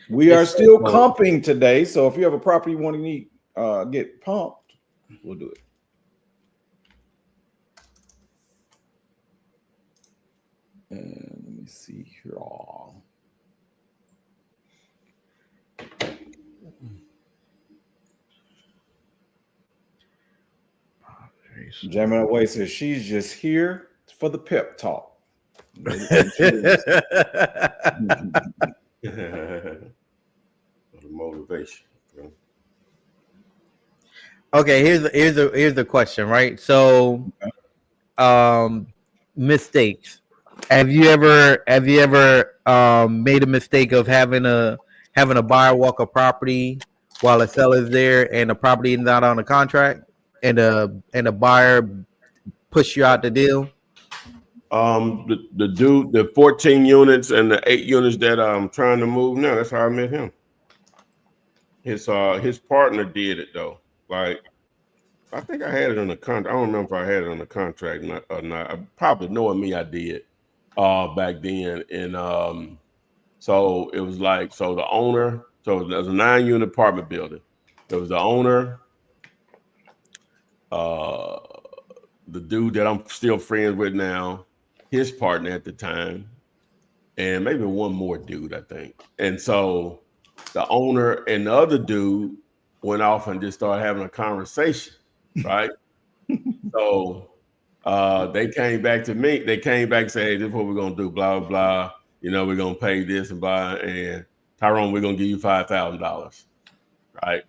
We are still comping today, so if you have a property you want to get pumped, we'll do it. And let me see here. Gemini Way says she's just here for the pep talk. Motivation. Okay, here's the question, right? So, mistakes. Have you ever made a mistake of having a buyer walk a property while a seller's there and the property is not on the contract? and a buyer push you out the deal? The dude, the 14 units and the 8 units that I'm trying to move now, that's how I met him. His partner did it though. Like, I think I had it on the contract. I don't remember if I had it on the contract or not. Probably knowing me, I did back then. And so it was like, so the owner, so there's a 9-unit apartment building. There was the owner, the dude that I'm still friends with now, his partner at the time, and maybe one more dude, I think. And so the owner and the other dude went off and just started having a conversation, right? So they came back to me. They came back and said, hey, this is what we're going to do, blah, blah, blah. You know, we're going to pay this and blah. And Tyrone, we're going to give you $5,000, right?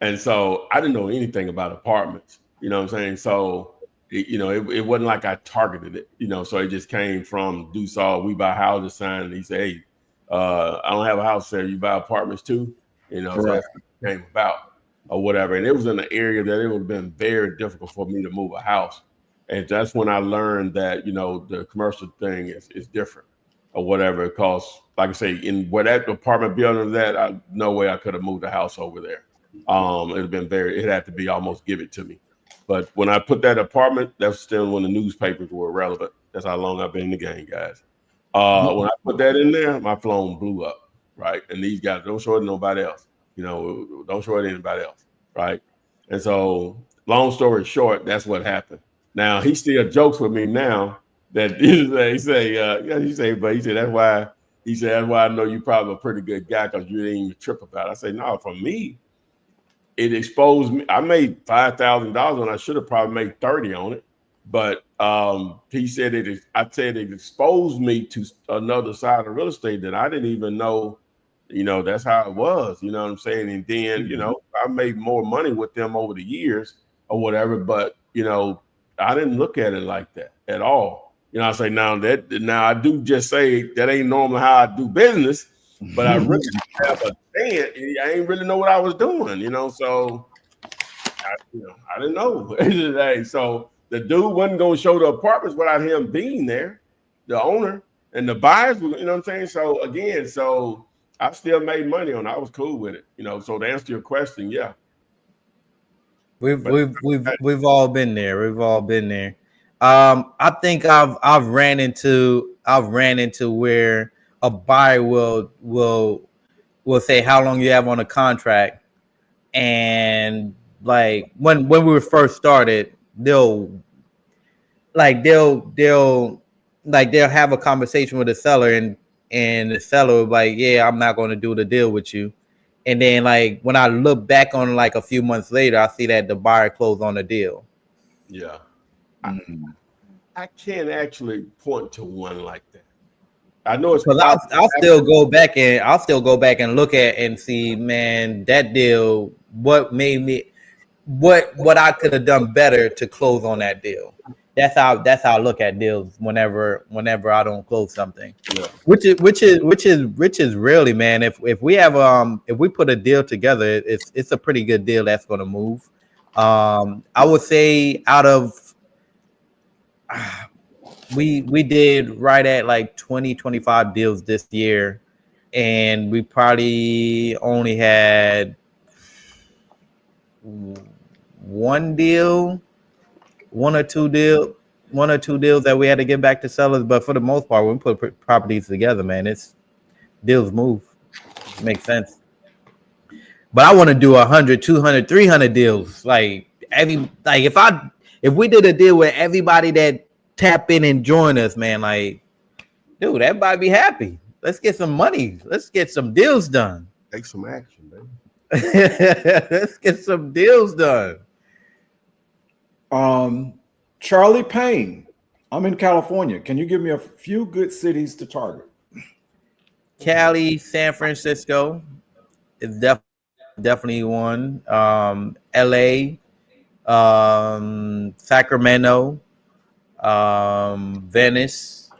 And so I didn't know anything about apartments, you know what I'm saying? So, it wasn't like I targeted it, so it just came from saw we buy houses sign, and he said, hey, I don't have a house there. You buy apartments too, so that's what it came about or whatever. And it was in an area that it would have been very difficult for me to move a house. And that's when I learned that, the commercial thing is different or whatever. Because like I say, in where that apartment building that, no way I could have moved a house over there. It had to be almost give it to me. But when I put that apartment, that was still when the newspapers were relevant. That's how long I've been in the game, guys. When I put that in there, my phone blew up, right? And these guys, don't show it to nobody else. Don't show it to anybody else, right? And so, long story short, that's what happened. Now, he still jokes with me now that he said, that's why I know you're probably a pretty good guy because you didn't even trip about it. I say, no, for me, it exposed me. I made $5,000 and I should have probably made 30 on it. But he said it exposed me to another side of real estate that I didn't even know, that's how it was, you know what I'm saying? And then, I made more money with them over the years or whatever, but, I didn't look at it like that at all. I say now I do just say that ain't normally how I do business. But I really have a stand. I ain't really know what I was doing, so I didn't know. So the dude wasn't going to show the apartments without him being there, the owner and the buyers, you know what I'm saying? So again, I still made money on it. I was cool with it, so to answer your question, yeah. We've all been there. We've all been there. I think I've ran into where a buyer will say how long you have on a contract, and like when we first started, they'll have a conversation with the seller, and the seller will be like, yeah, I'm not going to do the deal with you. And then like when I look back on like a few months later, I see that the buyer closed on the deal. Yeah. I can't actually point to one like that. I know it's because I'll still go back and look at and see, man, that deal, what made me, what I could have done better to close on that deal. That's how I look at deals whenever I don't close something. Yeah. Which is really, man. If we have if we put a deal together, it's a pretty good deal that's going to move. I would say out of we did right at like 20-25 deals this year, and we probably only had one or two deals that we had to get back to sellers. But for the most part, when we put properties together, man, it's deals move. Makes sense. But I want to do 100, 200, 300 deals. If we did a deal with everybody that tap in and join us, man, like, dude, everybody be happy. Let's get some money. Let's get some deals done. Take some action, baby. Let's get some deals done. Charlie Payne, I'm in California. Can you give me a few good cities to target? Cali, San Francisco is definitely one. LA, Sacramento, Venice.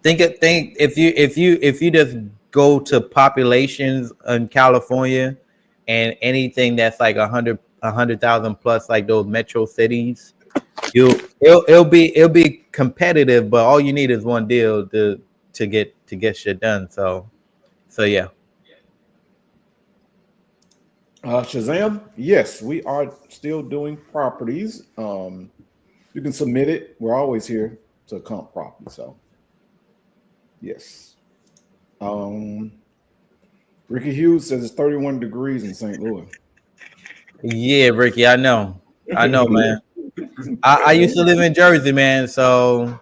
Think if you just go to populations in California, and anything that's like 100,000 plus, like those metro cities, it'll be competitive, but all you need is one deal to get shit done. So yeah. Shazam, yes, we are still doing properties. You can submit it. We're always here to comp property. So yes. Ricky Hughes says it's 31 degrees in St. Louis. Yeah, Ricky, I know, man. I used to live in Jersey, man. So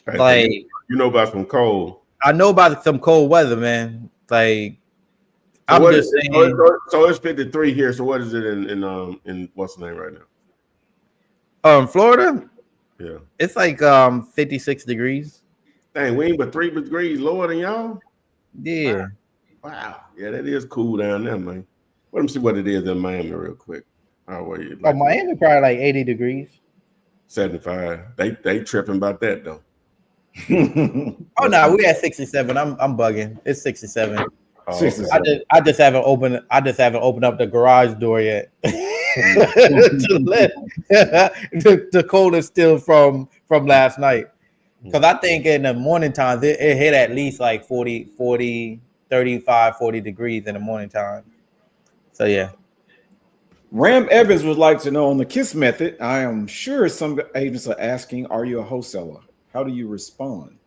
like, you know about some cold. I know about some cold weather, man. Like, so I'm just saying. So it's 53 here. So what is it in what's the name right now? Florida. Yeah, it's like 56 degrees. Dang, we ain't but 3 degrees lower than y'all. Yeah. Wow. Yeah, that is cool down there, man. Let me see what it is in Miami real quick. Miami probably like 80 degrees. 75. They tripping about that though. Oh no, we at 67. I'm bugging. It's 67. Oh, okay. I just haven't opened up the garage door yet. The cold is still from last night. Because I think in the morning times it hit at least like 40, 35, 40 degrees in the morning time. So yeah. Ram Evans would like to know on the KISS method. I am sure some agents are asking, are you a wholesaler? How do you respond?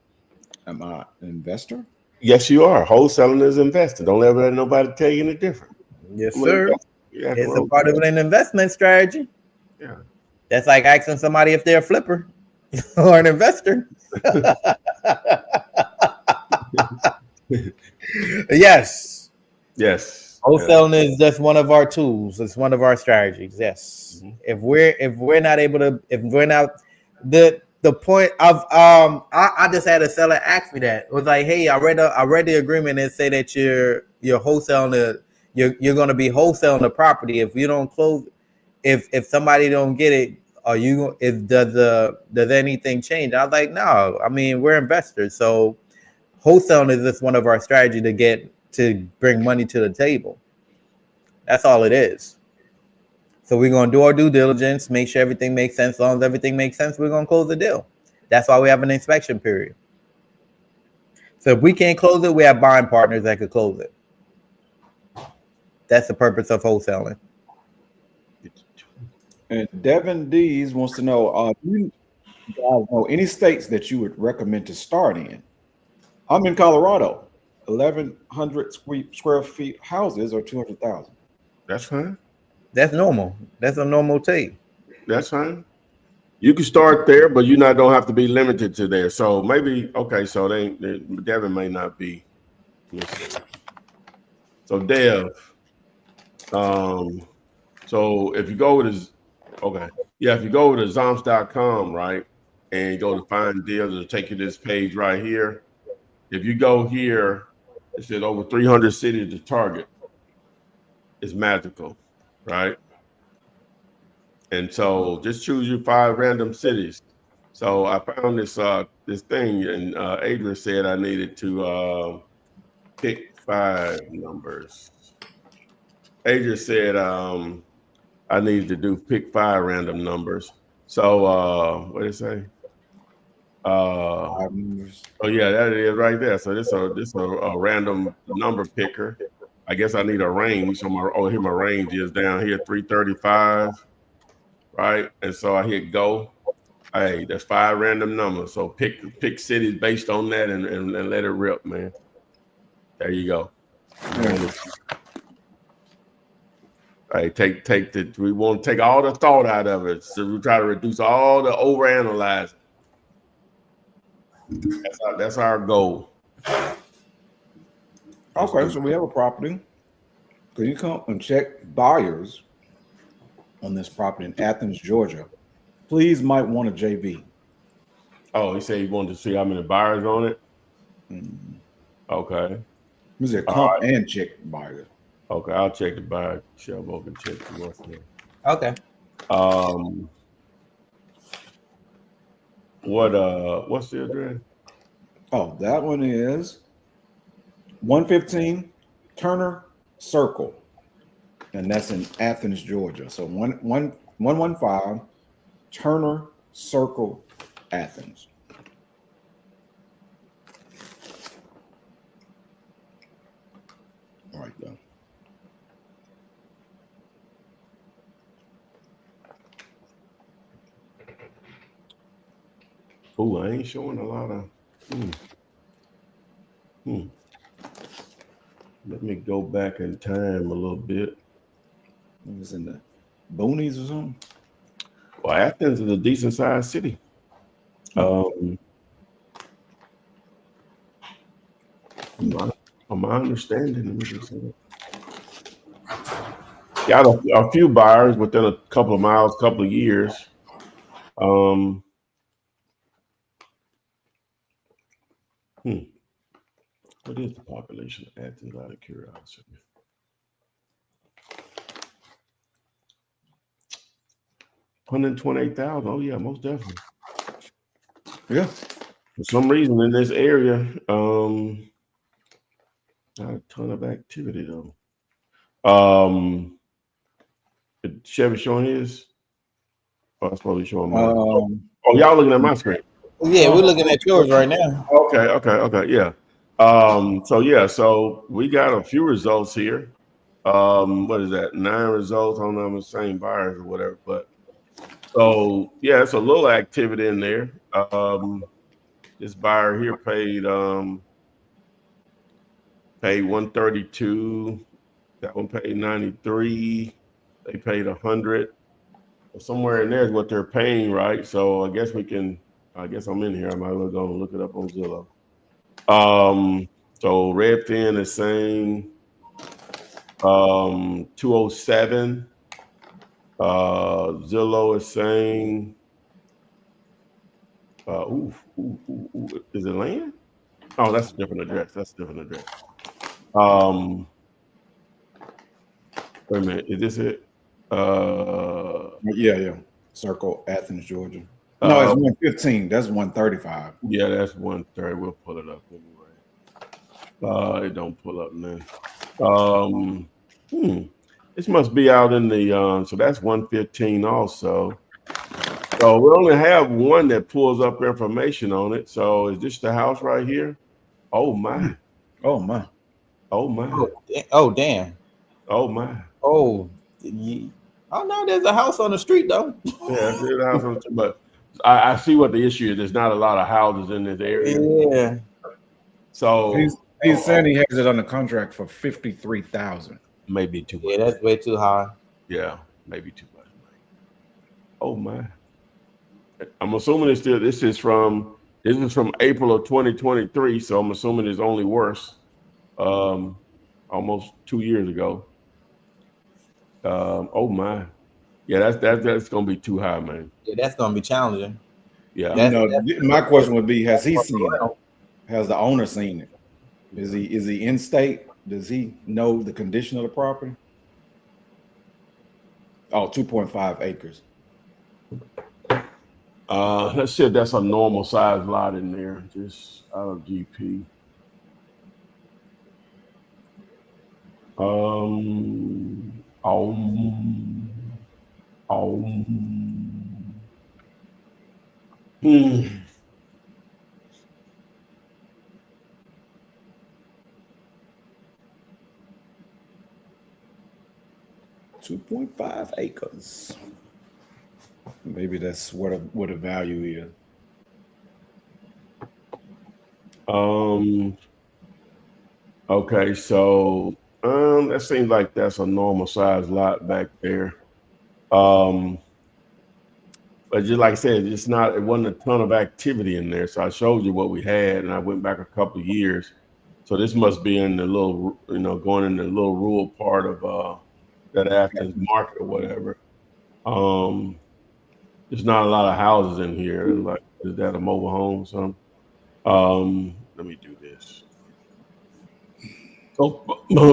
Am I an investor? Yes, you are. Wholesaling is investing. Don't ever let nobody tell you any different. Yes, sir. It's a part of an investment strategy. Yeah. That's like asking somebody if they're a flipper or an investor. Yes. Wholesaling is just one of our tools. It's one of our strategies. Yes. Mm-hmm. If we're not the point of I just had a seller ask me that. It was like, hey, I read the agreement and say that you're wholesaling you're going to be wholesaling the property. If you don't close, if somebody don't get it, does anything change? I was like, no. I mean, we're investors, so wholesaling is just one of our strategies to bring money to the table. That's all it is. So we're going to do our due diligence, make sure everything makes sense. As long as everything makes sense, we're going to close the deal. That's why we have an inspection period. So if we can't close it, we have buying partners that could close it. That's the purpose of wholesaling. And Devin Dees wants to know, do you guys know any states that you would recommend to start in? I'm in Colorado. 1,100 square feet houses are 200,000. That's fine. That's normal. That's a normal take. That's fine. You can start there, but you don't have to be limited to there. So maybe so Devin may not be. So Dev, so if you go to if you go to Zomps.com, right, and you go to find deals, it'll take you to this page right here. If you go here, it says over 300 cities to target. It's magical, right? And so just choose your 5 random cities. So I found this thing, and Adrian said I needed to pick 5 numbers. Adrian said I needed to pick 5 random numbers. So what did it say? Oh yeah, that is right there. So this a random number picker. I guess I need a range. So my range is down here 335, right? And so I hit go. Hey, that's 5 random numbers. So pick cities based on that and let it rip, man. There you go. Hey, we want to take all the thought out of it. So we try to reduce all the overanalyzing. That's our goal. Okay, so we have a property. Could you come and check buyers on this property in Athens, Georgia? Please might want a JV. Oh, he said he wanted to see how many buyers on it. Mm-hmm. Okay. This is a comp and check buyers. Okay, I'll check the buyer. Shelbo can check the once again. Okay. What's the address? Oh, that one is 115 Turner Circle, and that's in Athens, Georgia. So 115 Turner Circle, Athens. All right, though. Oh, I ain't showing a lot of. Let me go back in time a little bit. It was in the boonies or something. Well, Athens is a decent sized city. From my understanding, let me just say that. Got a few buyers within a couple of miles, couple of years. What is the population of Athens, out of curiosity? $128,000. Oh yeah, most definitely. Yeah. For some reason in this area, not a ton of activity though. Chevy showing his. Oh, that's probably showing mine. Oh, y'all looking at my screen? Yeah, we're looking at yours right now. Okay, yeah. So we got a few results here. What is that? 9 results. I don't know if I'm the same buyers or whatever, but so yeah, it's a little activity in there. This buyer here paid 132. That one paid 93. They paid 100. Somewhere in there is what they're paying, right? So I guess I'm in here. I might as well go and look it up on Zillow. So Redfin is saying 207. Zillow is saying is it land? Oh, that's a different address. Wait a minute, is this it? Yeah. Circle, Athens, Georgia. No, it's 115. That's 135. Yeah, that's 130. We'll pull it up anyway. It don't pull up now. This must be out in the so that's 115 also. So we only have one that pulls up information on it. So is this the house right here? Oh my. Oh my. Oh my. Oh damn. Oh my. Oh, oh no, there's a house on the street though. Yeah, there's a house on the street, but I see what the issue is. There's not a lot of houses in this area. Yeah. So he's saying he has it under contract for 53,000. Maybe too much. Yeah, that's way too high. Yeah, maybe too much. Oh my. I'm assuming this is from April of 2023, so I'm assuming it's only worse. Almost 2 years ago. Oh my. Yeah, that's gonna be too high, man. Yeah, that's gonna be challenging. Yeah. My question would be: has he seen it? Has the owner seen it? Is he in state? Does he know the condition of the property? Oh, 2.5 acres. Let's see if that's a normal size lot in there, just out of GP. Hmm. 2.5 acres. Maybe that's what a value is. Okay, so that seems like that's a normal size lot back there. But just like I said, it wasn't a ton of activity in there. So I showed you what we had, and I went back a couple of years. So this must be in the little, going in the little rural part of that Athens market or whatever. There's not a lot of houses in here. Like, is that a mobile home or something? Let me do this. Oh,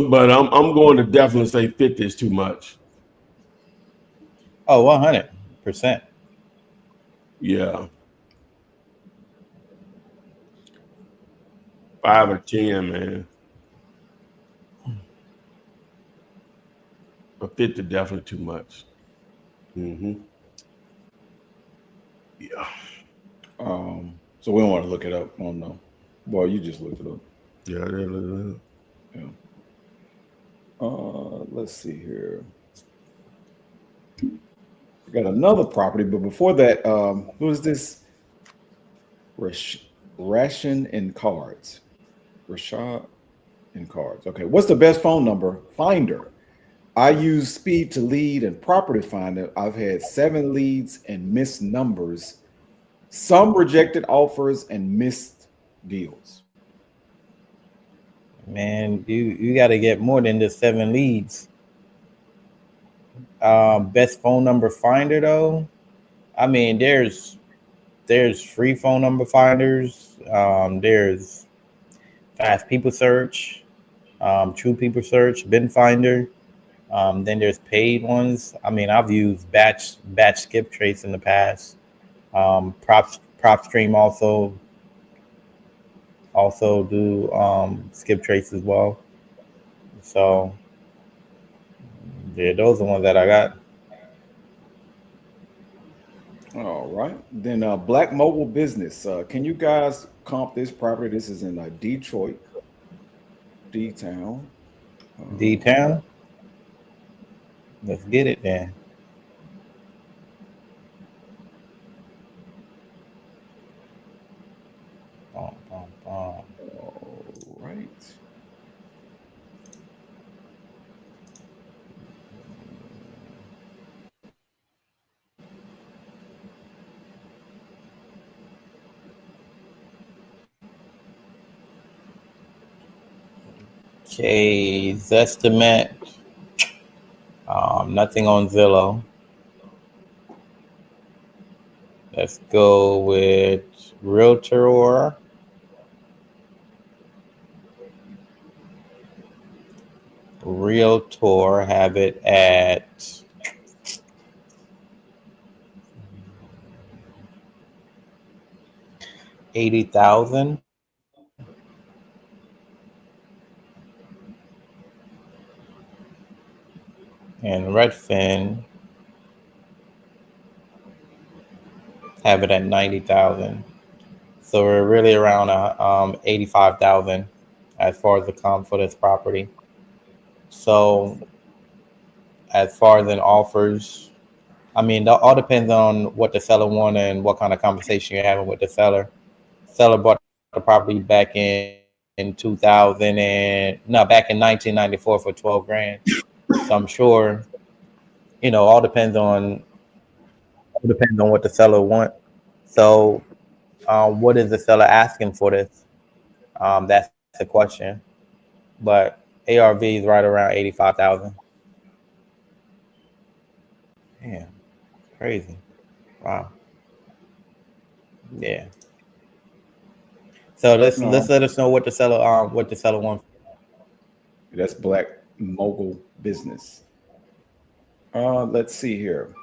but I'm going to definitely say 50 is too much. Oh, 100%. Yeah. 5 or 10, man. But 50 definitely too much. Mm-hmm. Yeah. So we don't want to look it up on the. Well, you just looked it up. Yeah. Yeah. Let's see here. We got another property, but before that, who is this? Ration and cards. Rashad and cards. Okay. What's the best phone number? Finder. I use Speed to Lead and Property Finder. I've had 7 leads and missed numbers, some rejected offers and missed deals. Man, you got to get more than just 7 leads. Best phone number finder though. I mean, there's free phone number finders. There's Fast People Search, True People Search, Bin Finder. Then there's paid ones. I mean, I've used batch skip trace in the past. Prop stream also do skip trace as well. So yeah, those are the ones that I got. All right. Then Black Mobile Business. Can you guys comp this property? This is in Detroit, D-Town. D-Town? Let's get it then. All right. Okay, Zestimate. Nothing on Zillow. Let's go with Realtor. Realtor have it at $80,000. And Redfin have it at 90,000. So we're really around 85,000 as far as the comp for this property. So as far as an offers, I mean, that all depends on what the seller wants and what kind of conversation you're having with the seller. Seller bought the property back in 1994 for 12 grand. So I'm sure, all depends on what the seller wants. So what is the seller asking for this? That's the question. But ARV is right around 85,000. Damn, crazy. Wow. Yeah. So let's let us know what the seller wants. That's Black Mobile Business. Let's see here.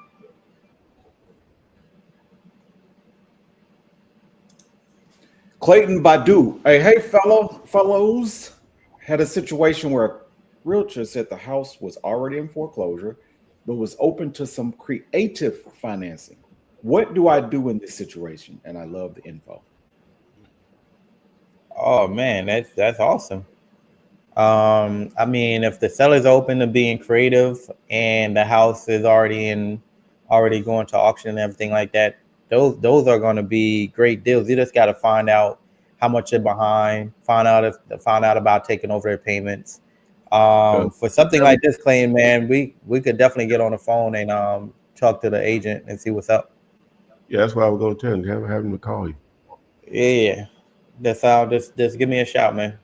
Clayton Badu. Hey, fellows. Had a situation where a realtor said the house was already in foreclosure, but was open to some creative financing. What do I do in this situation? And I love the info. Oh man, that's awesome. I mean, if the seller's open to being creative and the house is already going to auction and everything like that, those are going to be great deals. You just got to find out how much they're behind, find out about taking over their payments. For something like this claim, man, we could definitely get on the phone and talk to the agent and see what's up. Yeah, that's why I was going to tell him. Have him to call you. Yeah, that's how. Just give me a shout, man.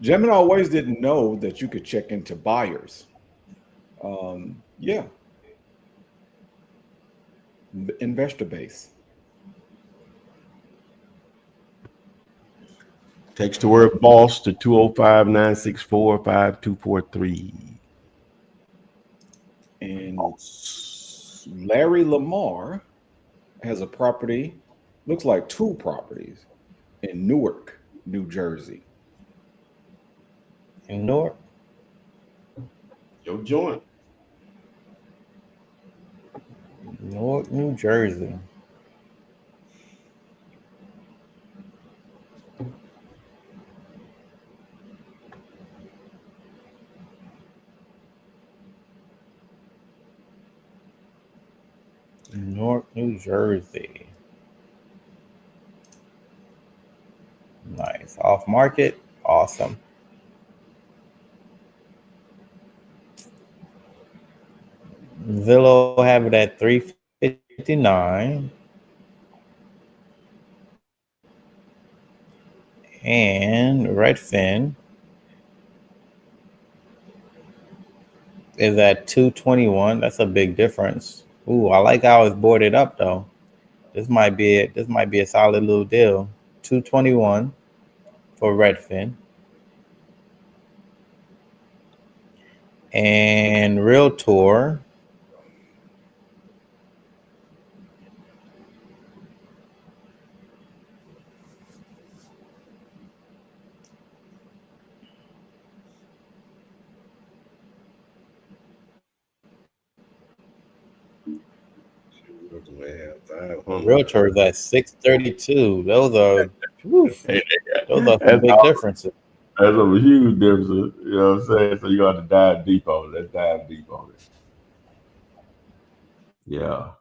Gemini always didn't know that you could check into buyers. Yeah. Investor base. Text the word boss to 205-964-5243. And Larry Lamar has a property, looks like 2 properties in Newark, New Jersey. In Newark. Your joint. Newark, New Jersey. Newark, New Jersey. Nice. Off market. Awesome. Zillow have it at 359. And Redfin is at 221. That's a big difference. Ooh, I like how it's boarded up though. This might be it. This might be a solid little deal. 221 for Redfin. And Realtor Realtor is at 632. Those are some big differences. That's a huge difference. You know what I'm saying? So you got to dive deep on it. Let's dive deep on it. Yeah.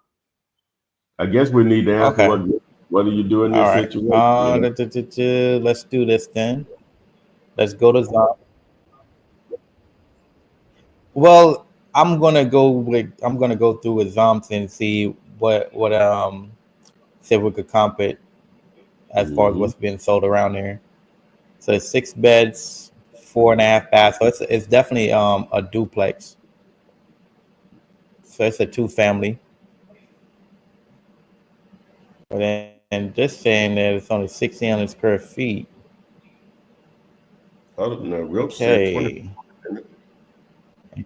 I guess we need to answer what do you do in this situation? Let's do this then. Let's go to Zom. Well, I'm gonna go through with Zoms and see what see if we could comp it as far as what's being sold around here. So it's 6 beds, 4.5 baths. So it's definitely a duplex. So it's a 2-family. But then just saying that it's only 1,600 square feet. Okay.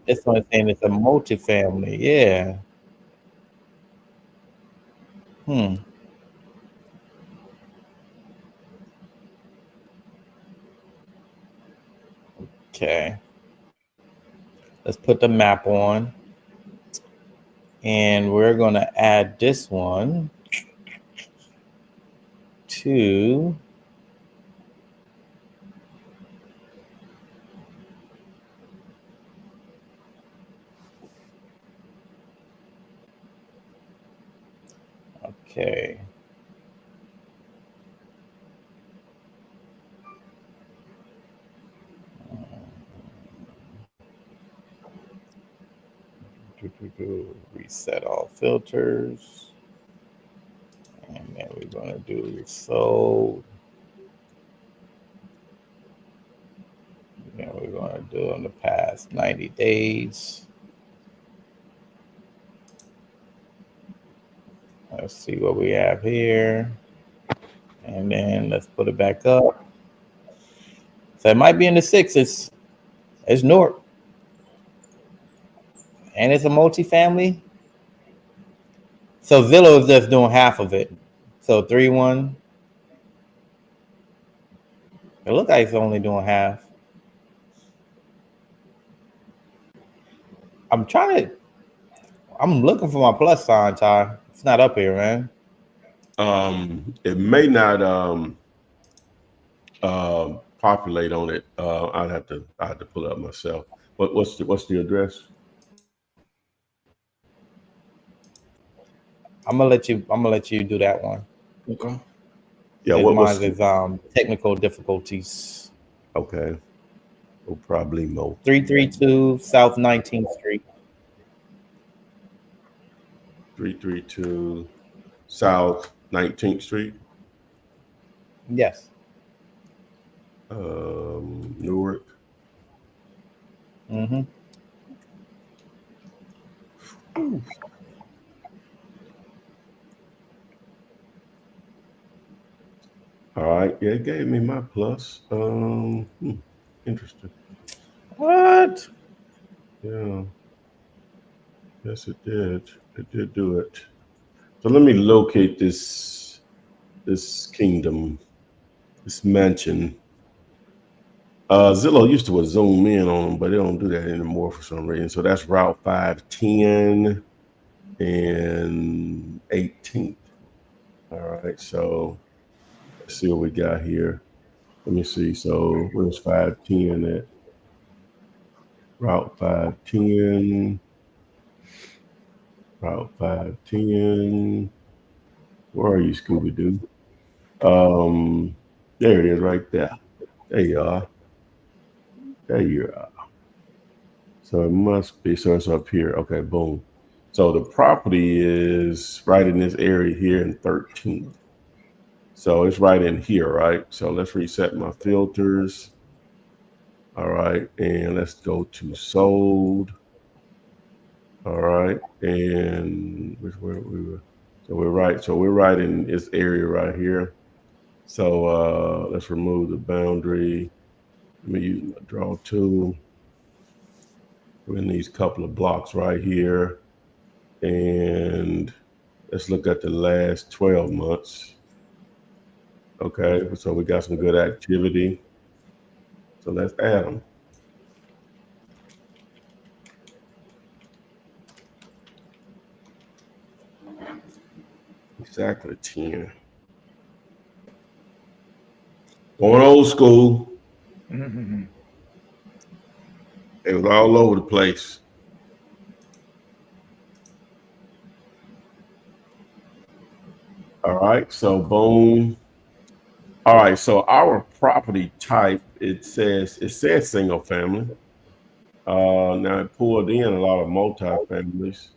This one is saying it's a multifamily. Yeah. Okay. Let's put the map on. And we're going to add this one to okay. Reset all filters. And then we're going to do sold. Then we're going to do in the past 90 days. Let's see what we have here. And then let's put it back up. So it might be in the 6s. It's Newark. And it's a multifamily. So Zillow is just doing half of it. So 3-1. It looks like it's only doing half. I'm looking for my plus sign, Ty. It's not up here, man. It may not populate on it. I have to pull it up myself. What's the address? I'm gonna let you do that one. Okay. Yeah, mine is technical difficulties. Okay. No problemo. 332 South 19th Street. 332 South 19th Street. Yes. Newark. Mm-hmm. All right. Yeah, it gave me my plus. Interesting. What? Yeah. Yes, it did. It did do it. So let me locate this kingdom, this mansion. Zillow used to zoom in on them, but they don't do that anymore for some reason. So that's Route 510 and 18th. All right, so let's see what we got here. Let me see. So where's 510 at? Route 510. Route 510. Where are you, Scooby Doo? There it is right there. There you are. There you are. So it must be, so it's up here. Okay, boom. So the property is right in this area here in 13th. So it's right in here, right? So let's reset my filters. All right, and let's go to sold. All right, and where we were. So we're right. So we're right in this area right here. So let's remove the boundary. Let me use my draw tool. We're in these couple of blocks right here. And let's look at the last 12 months. Okay, so we got some good activity. So let's add them. Exactly 10. Going old school. Mm-hmm. It was all over the place. All right, so boom. All right, so our property type, it says single family. Now it pulled in a lot of multi-families.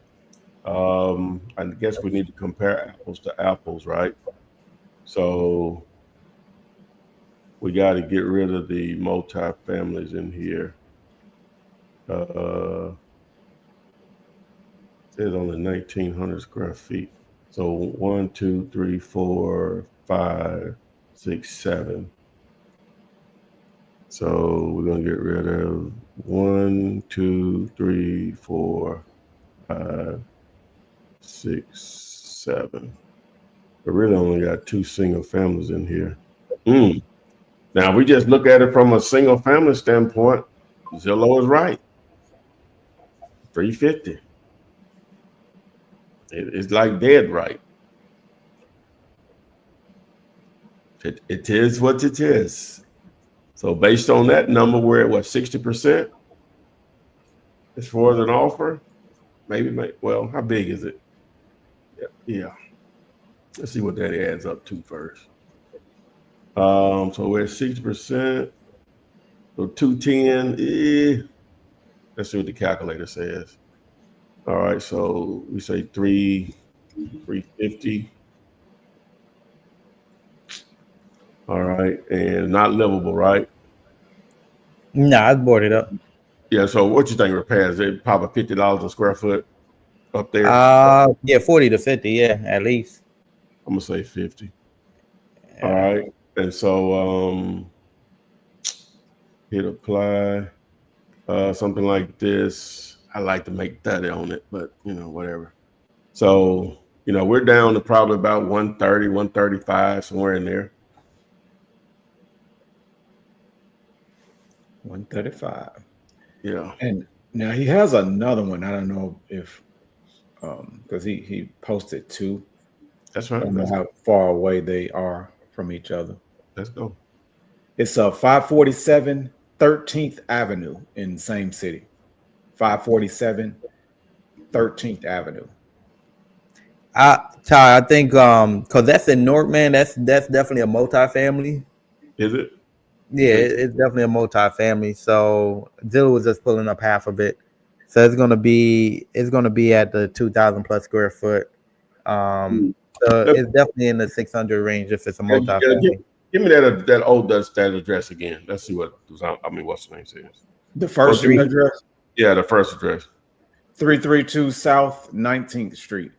I guess we need to compare apples to apples, right? So we got to get rid of the multi-families in here. It says only 1,900 square feet. So 1, 2, 3, 4, 5, 6, 7. So we're gonna get rid of 1, 2, 3, 4, 5, 6, 7. But really only got 2 single families in here. Now, if we just look at it from a single family standpoint, Zillow is right. 350. It's like dead right. It is what it is. So based on that number, we're at what, 60% as far as an offer? Maybe, well, how big is it? Yeah. Let's see what that adds up to first. So we're at 60%. So 210. Let's see what the calculator says. All right, so we say 350. All right, and not livable, right? Nah, I boarded up. Yeah. So what you think repairs? They probably $50 a square foot up there. Yeah, 40 to 50, yeah, at least. I'm gonna say 50. All Yeah. right, and so hit apply. Something like this. I like to make 30 on it, but whatever. So we're down to probably about 130, 135, somewhere in there. 135. Yeah. And now he has another one. I don't know if because he posted 2. That's I right. don't know how far away they are from each other. Let's go. It's a 547 13th Avenue in the same city. 547 13th Avenue. Ty, I think because that's in North, man. That's definitely a multifamily. Is it? Yeah, it's definitely a multifamily. So Zillow was just pulling up half of it. So it's gonna be at the 2,000 plus square foot. So it's definitely in the 600 range if it's a multifamily. Give me that old that address again. Let's see what's the name says. The first address? Yeah, the first address. 332 South 19th Street.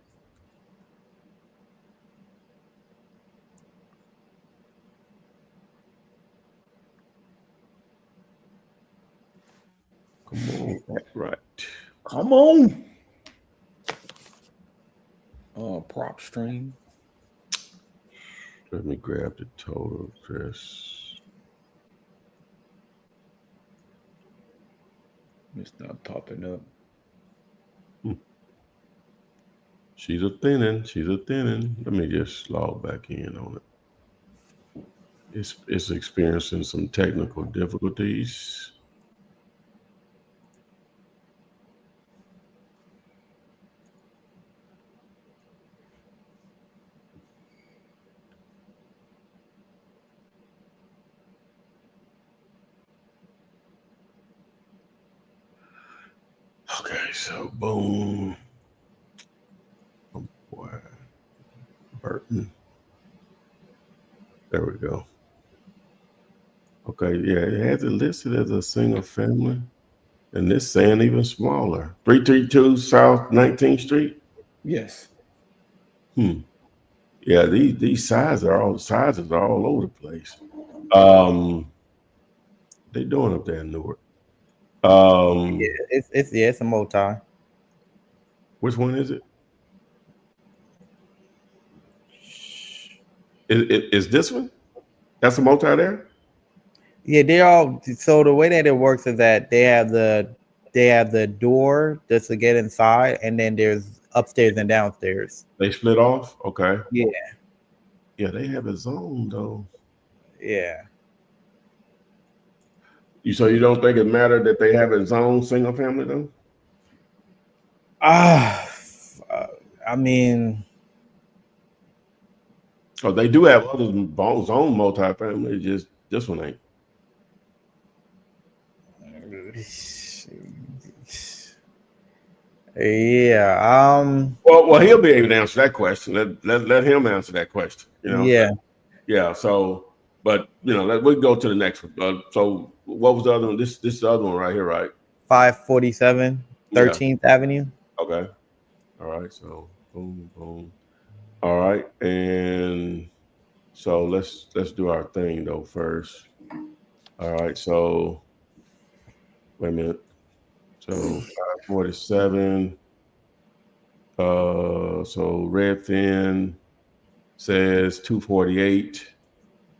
Come on, that's right. Come on. Prop stream. Let me grab the total address. It's not popping up. She's a thinning. She's a thinning. Let me just log back in on it. It's experiencing some technical difficulties. Okay, so boom. Oh boy. Burton. There we go. Okay, yeah, it has it listed as a single family. And this saying even smaller. 332 South 19th Street. Yes. Yeah, these sizes are all over the place. They doing up there in Newark. Yeah, it's a multi. Which one is it? Is this one? That's a multi there? Yeah, they're all. So the way that it works is that they have the door just to get inside, and then there's upstairs and downstairs. They split off? Okay. Yeah, Yeah, they have a zone though. yeah. So you don't think it mattered that they have a zone single family though? I mean, Oh, they do have other zone multifamily, just this one ain't. yeah. Well, he'll be able to answer that question. Let him answer that question. You know. Yeah. Yeah. So, but we can go to the next one. So, what was the other one? This is the other one right here, right? 547 13th Avenue. Okay. All right. So, boom, boom. All right, and so let's do our thing though first. All right. So, wait a minute. So 547. So Redfin says 248.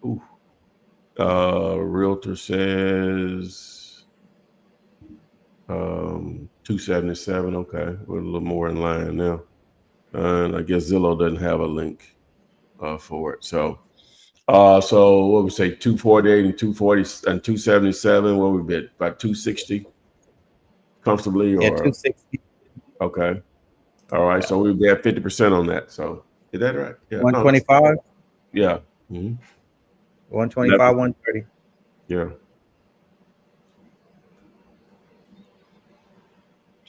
Ooh. Realtor says 277. Okay, we're a little more in line now. And I guess Zillow doesn't have a link for it. So what we say 248 and 240 and 277. What we bid about 260 comfortably, or 260. Okay. All right. So we got 50% on that. So is that right? Yeah. 125. Yeah. Mm-hmm. 125, 130. Yeah.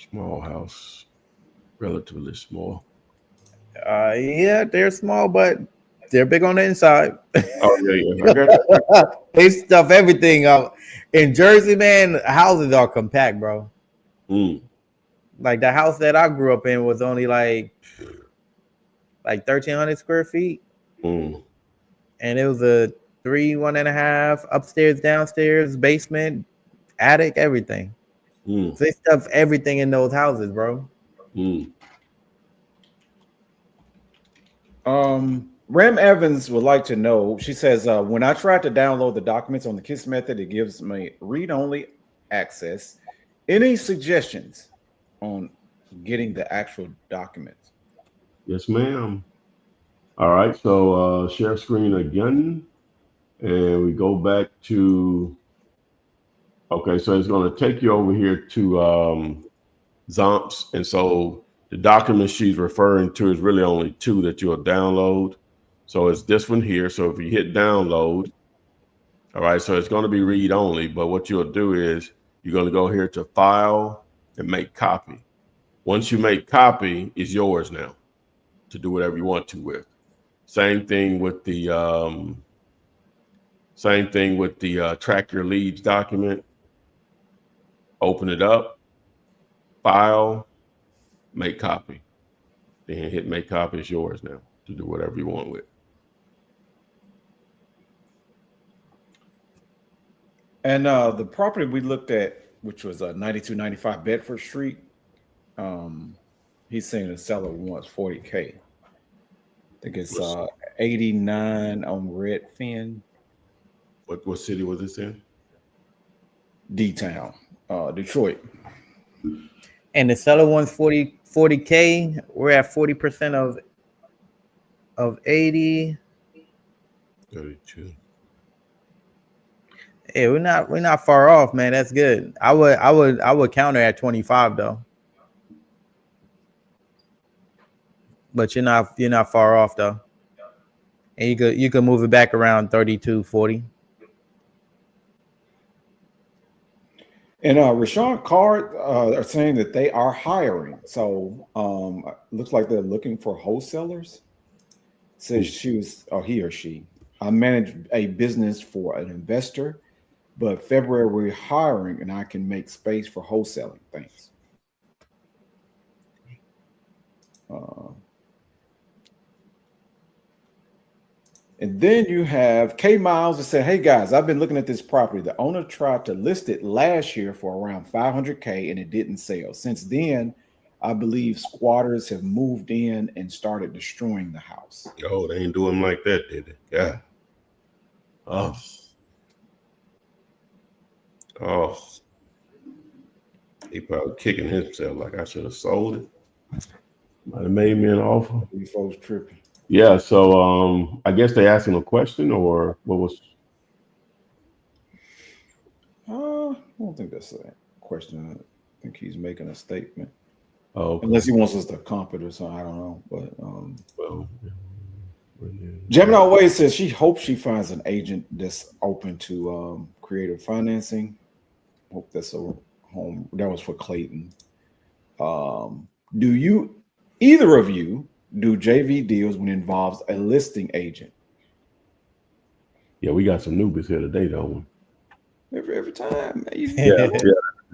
Small house, relatively small. Yeah, they're small, but they're big on the inside. Oh yeah. Okay. They stuff everything up. In Jersey, man, houses are compact, bro. Like the house that I grew up in was only like 1,300 square feet, and it was a 1.5 upstairs, downstairs, basement, attic, everything. So they stuff everything in those houses, bro. Ram Evans would like to know. She says, when I tried to download the documents on the KISS method, it gives me read-only access. Any suggestions on getting the actual documents? Yes, ma'am. All right. So share screen again, and we go back to. Okay, so it's going to take you over here to Zomps, and so the document she's referring to is really only two that you'll download. So it's this one here. So if you hit download, all right, so it's going to be read only, but what you'll do is you're going to go here to file and make copy. Once you make copy, it's yours now to do whatever you want to with. Same thing with the track your leads document. Open it up, file, make copy. Then hit make copy. It's yours now to do whatever you want with. And the property we looked at, which was 9295 Bedford Street, he's saying the seller wants $40K. I think it's 89 on Redfin. What city was this in? D-Town. Detroit. And the seller wants 40K. We're at 40% of 80. 32. Yeah, we're not far off, man. That's good. I would counter at 25 though. But you're not far off though. And you could move it back around 32, 40. And Rashawn Card are saying that they are hiring. So looks like they're looking for wholesalers. Says he or she. I manage a business for an investor, but February we're hiring and I can make space for wholesaling. Thanks. And then you have K Miles that said, "Hey guys, I've been looking at this property. The owner tried to list it last year for around 500K and it didn't sell. Since then, I believe squatters have moved in and started destroying the house." Oh, they ain't doing like that, did they? Yeah. Oh. He probably kicking himself like I should have sold it. Might have made me an offer. These folks tripping. Yeah, so I guess they asked him a question or what was? I don't think that's a question. I think he's making a statement. Oh, okay. Unless he wants us to comp it or something. I don't know. But Well, Gemini Way says she hopes she finds an agent that's open to creative financing. Hope that's a home. That was for Clayton. Do you, either of you, do JV deals when it involves a listing agent? Yeah, we got some newbies here today, though. Every time. Yeah,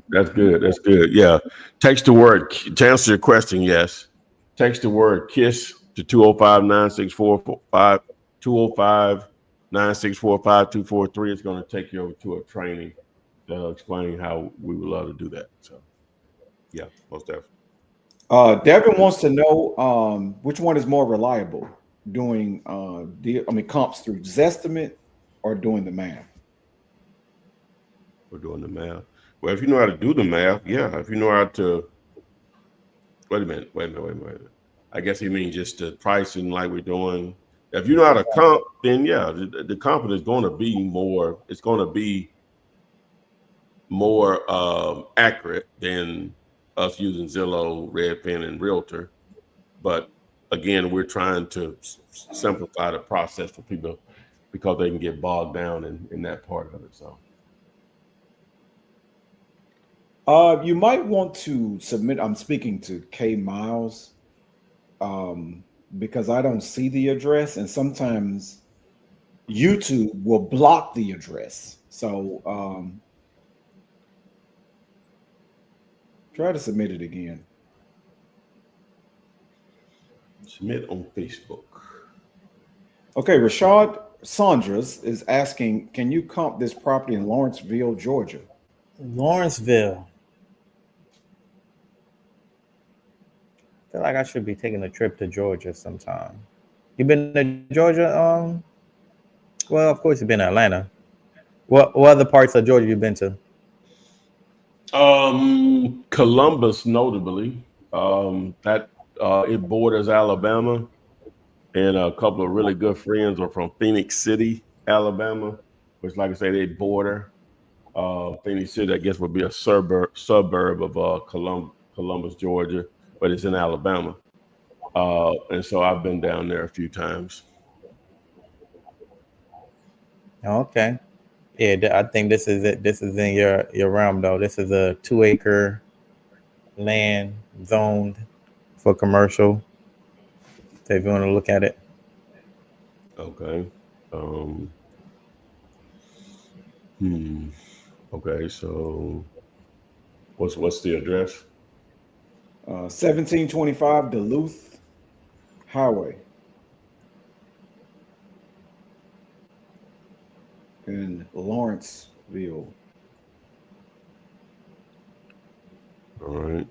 that's good. That's good. Yeah. Text the word to answer your question. Yes. Text the word KISS to 205-964-5 205-964-5243. It's going to take you over to a training that'll explain how we would love to do that. So, yeah, most definitely. Devin wants to know which one is more reliable, doing comps through Zestimate or doing the math. We're doing the math. Well, if you know how to do the math, yeah. If you know how to, wait a minute. I guess he means just the pricing like we're doing. If you know how to comp, then yeah, the comp is going to be more. It's going to be more accurate than us using Zillow, Redfin, and Realtor. But again, we're trying to simplify the process for people because they can get bogged down in that part of it. So. You might want to submit. I'm speaking to K Miles because I don't see the address, and sometimes YouTube will block the address. So try to submit it again. Submit on Facebook. Okay, Rashad Saunders is asking, can you comp this property in Lawrenceville, Georgia? Lawrenceville. I feel like I should be taking a trip to Georgia sometime. You been to Georgia? Well, of course you've been to Atlanta. What other parts of Georgia you been to? Columbus, notably. It borders Alabama, and a couple of really good friends are from Phoenix City, Alabama, which, like I say, they border. Phoenix City, I guess, would be a suburb of Columbus, Georgia, but it's in Alabama. And so I've been down there a few times. Okay. Yeah, I think this is it. This is in your realm, though. This is a 2-acre land zoned for commercial. So if you want to look at it. Okay. Okay, so what's the address? 1725 Duluth Highway in Lawrenceville. All right.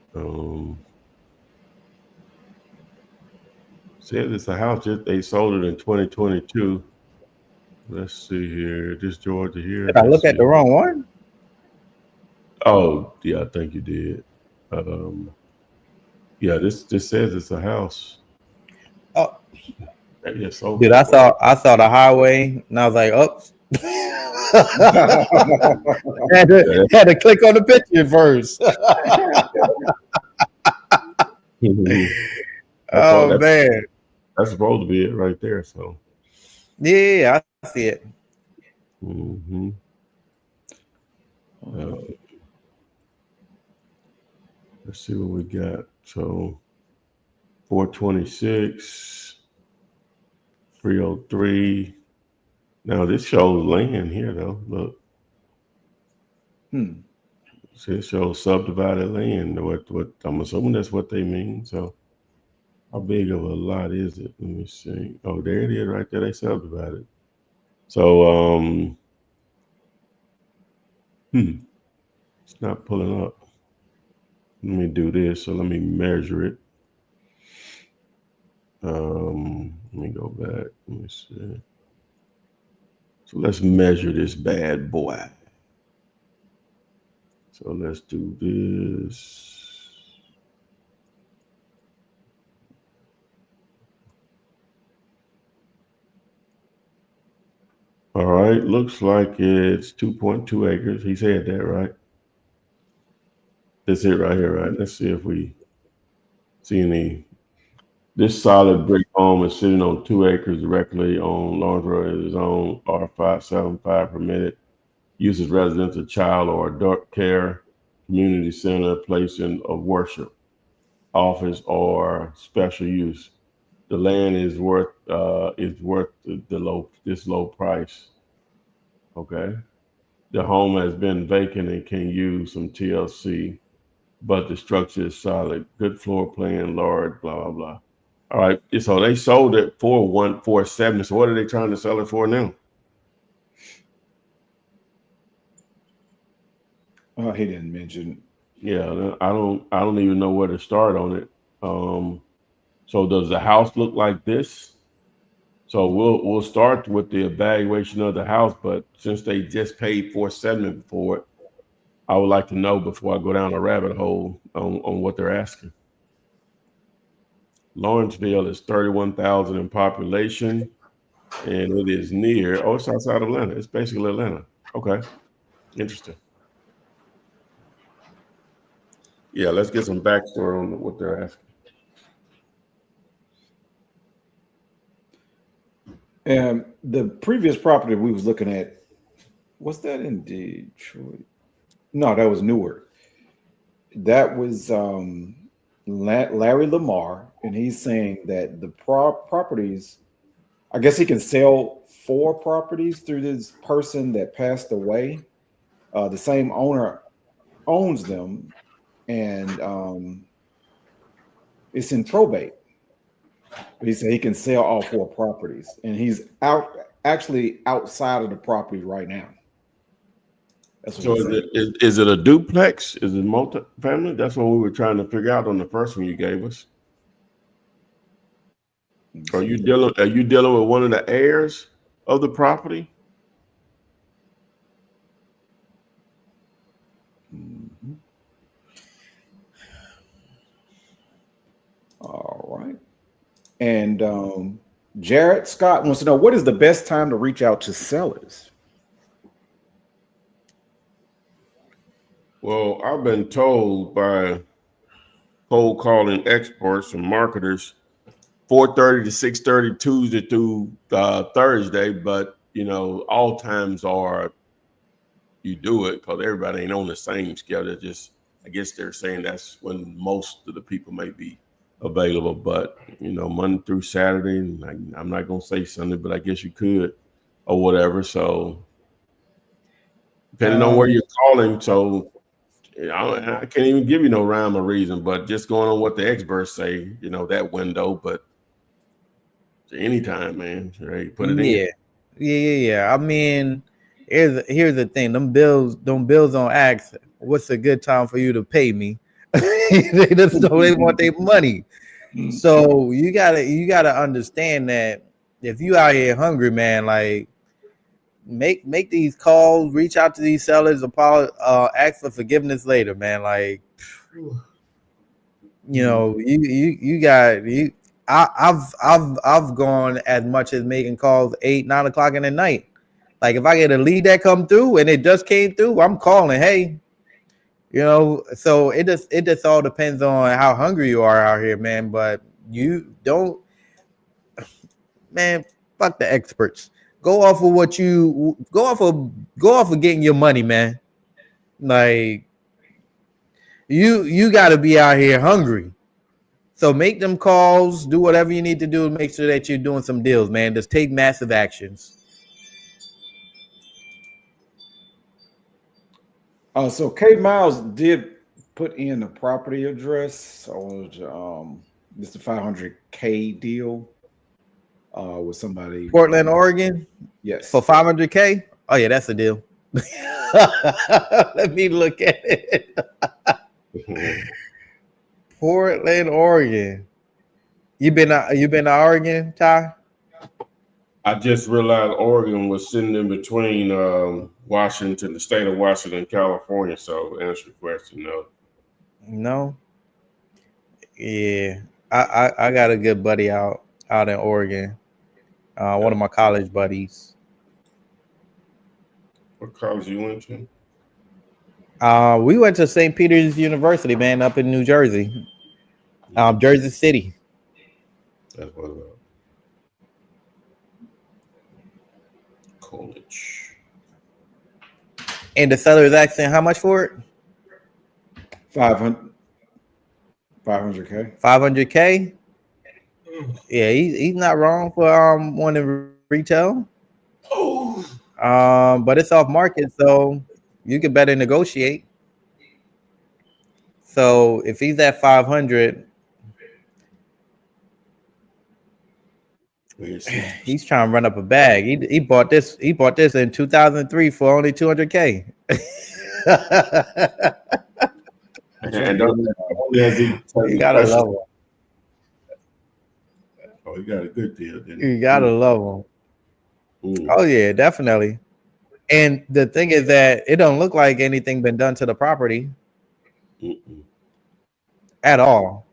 Says it's a house that they sold it in 2022. Let's see here. This Georgia here. Did I look at the wrong one? Oh, yeah, I think you did. Yeah, this says it's a house. Oh, Maybe it's over. dude, I saw the highway and I was like, oops. had to click on the picture first. all, Oh man. that's supposed to be it right there. So, Yeah, I see it. mm-hmm. Let's see what we got. So, 426, 303. Now this shows land here though. Look. See, it shows subdivided land. What I'm assuming that's what they mean. So how big of a lot is it? Let me see. Oh, there it is right there. They subdivided. So it's not pulling up. Let me do this. So let me measure it. Let me go back. Let me see. So let's measure this bad boy. So let's do this. All right, looks like it's 2.2 acres. He said that, right? That's it right here, right? Let's see if we see any. This solid brick home is sitting on 2 acres directly on Lawrence Road. It is on R575 permitted. Uses residential, child, or adult care, community center, place of worship, office, or special use. The land is worth this low price. Okay. The home has been vacant and can use some TLC, but the structure is solid. Good floor plan, large, blah blah blah. All right. So they sold it for 147. So what are they trying to sell it for now? Oh, he didn't mention. Yeah, I don't even know where to start on it. So does the house look like this? So we'll start with the evaluation of the house, but since they just paid 470 for it, I would like to know before I go down a rabbit hole on what they're asking. Lawrenceville is 31,000 in population, and it is near. Oh, it's outside of Atlanta. It's basically Atlanta. Okay, interesting. Yeah, let's get some backstory on what they're asking. And the previous property we was looking at, was that in Detroit? No, that was Newark. That was Larry Lamar, and he's saying that the properties, I guess he can sell 4 properties through this person that passed away. The same owner owns them, and it's in probate. He said he can sell all 4 properties, and he's actually outside of the property right now. So is it a duplex? Is it multi-family? That's what we were trying to figure out on the first one you gave us. Are you dealing with one of the heirs of the property? Mm-hmm. All right. And Jared Scott wants to know, what is the best time to reach out to sellers? Well, I've been told by cold calling experts and marketers 4:30 to 6:30 Tuesday through Thursday, but all times are you do it because everybody ain't on the same schedule. Just I guess they're saying that's when most of the people may be available, but Monday through Saturday, and I'm not gonna say Sunday, but I guess you could or whatever. So depending on where you're calling, so I can't even give you no rhyme or reason, but just going on what the experts say, that window, but anytime, man, right? Put it in. Yeah. I mean, here's the thing. Them bills don't ask what's a good time for you to pay me. They just don't. They want their money. So you gotta understand that if you out here hungry, man, like make these calls, reach out to these sellers, ask for forgiveness later, man. Like, you got you. I've gone as much as making calls 8-9 o'clock in the night. Like if I get a lead that come through and it just came through, I'm calling. Hey, so it just all depends on how hungry you are out here, man. But you don't, man. Fuck the experts. Go off of getting your money, man. Like you got to be out here hungry. So make them calls, do whatever you need to do to make sure that you're doing some deals, man. Just take massive actions. So K Miles did put in a property address on Mr. 500K deal with somebody. Portland, Oregon? Yes. For 500K? Oh, yeah, that's a deal. Let me look at it. Portland, Oregon. You been to Oregon, Ty? I just realized Oregon was sitting in between Washington, the state of Washington, and California. So answer your question, no. No. Yeah, I got a good buddy out in Oregon. One of my college buddies. What college you went to? We went to St. Peter's University, man, up in New Jersey, Jersey City. That's what about college. And the seller is asking how much for it? 500K. 500K. Yeah, he's not wrong for wanting retail. But it's off market, so you can better negotiate. So if he's at 500, he's trying to run up a bag. He bought this in 2003 for only 200K. And you gotta love him. Oh, you got a good deal. You gotta love him. Oh yeah, definitely. And the thing is that it don't look like anything been done to the property at all.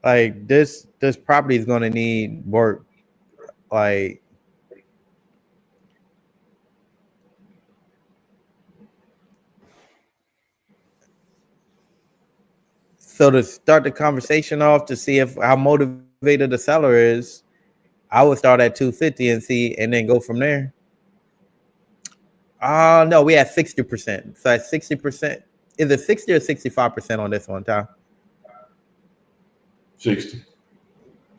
Like this property is going to need work. Like so to start the conversation off to see how motivated the seller is, I would start at 250 and then go from there. No, we had 60%. So at 60%, is it 60 or 65% on this one, Ty? 60.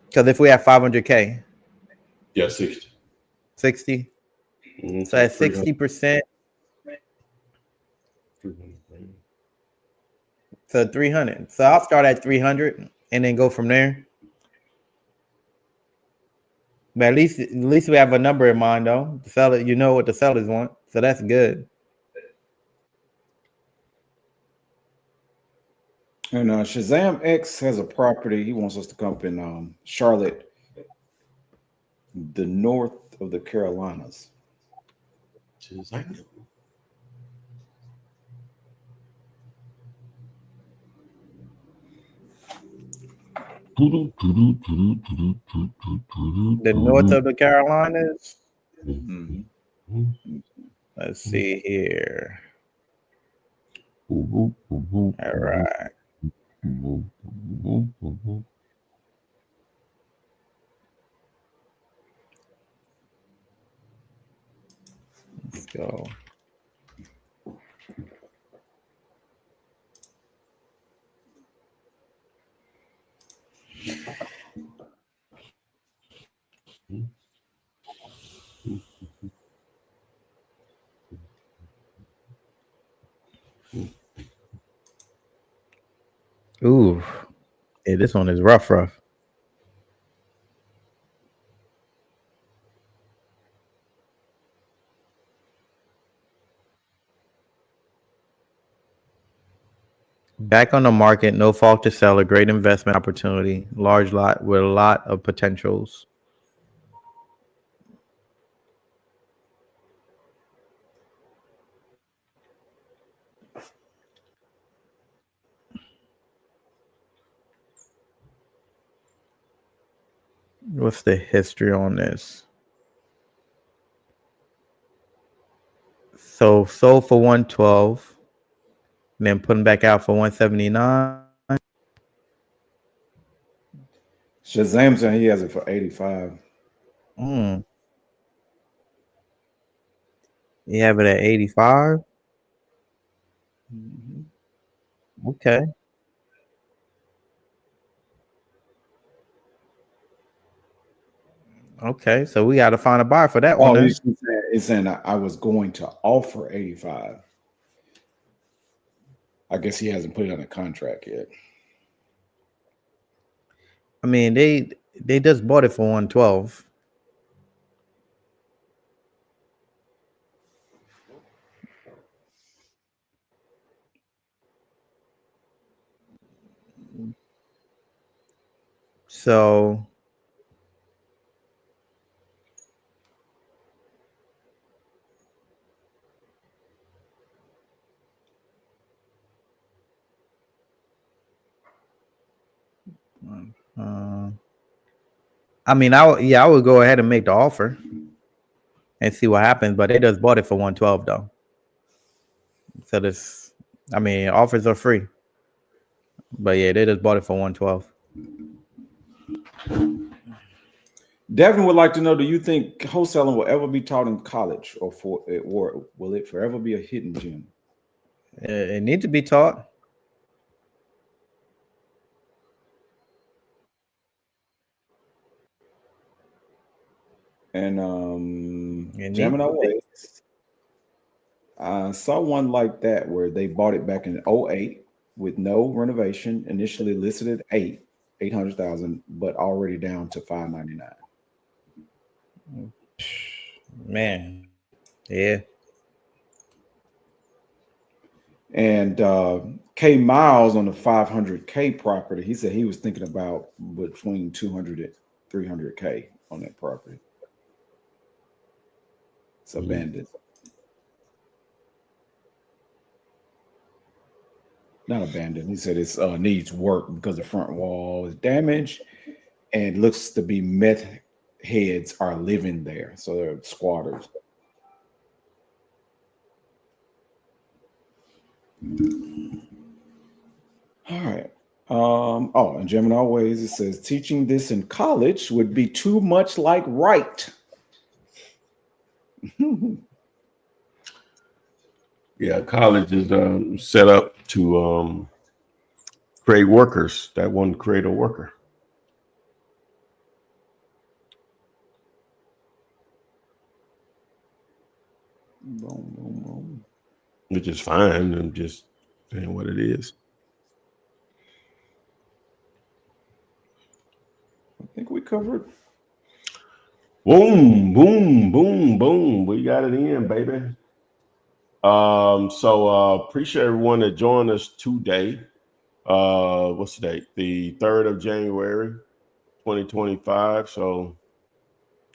Because if we have 500K. Yeah, 60. 60. So at 60%. So 300. So I'll start at 300 and then go from there. But at least we have a number in mind, though. The seller, you know what the sellers want, so that's good. And Shazam X has a property. He wants us to come up in Charlotte, the north of the Carolinas. Shazam. The north of the Carolinas. Mm-hmm. Let's see here. All right. Let's go. Ooh, yeah, this one is rough. Back on the market, no fault to sell, a great investment opportunity, large lot with a lot of potentials. What's the history on this? So sold for 112, and then putting back out for 179. Shazam saying he has it for 85. You have it at 85. Okay. Okay, so we got to find a buyer for that one. It's saying I was going to offer 85. I guess he hasn't put it on a contract yet. I mean, they just bought it for 112. So I mean, I would go ahead and make the offer and see what happens, but they just bought it for 112 though. So this, I mean, offers are free. But yeah, they just bought it for 112. Devin would like to know, do you think wholesaling will ever be taught in college, or will it forever be a hidden gem? It needs to be taught. And Gemini Ways, I saw one like that where they bought it back in 08 with no renovation, initially listed at 800,000, but already down to 599. Man, yeah. And K Miles on the 500K property, he said he was thinking about between 200 and 300K on that property. It's abandoned. Not abandoned. He said it needs work because the front wall is damaged and looks to be meth heads are living there. So they're squatters. All right. And Gemini Always, it says teaching this in college would be too much like right. Yeah, college is set up to create workers that want to create a worker. Boom, boom, boom. Which is fine. I'm just saying what it is. I think we covered. Boom, boom, boom, boom. We got it in, baby. So appreciate everyone that joined us today. What's the date? The 3rd of January, 2025. So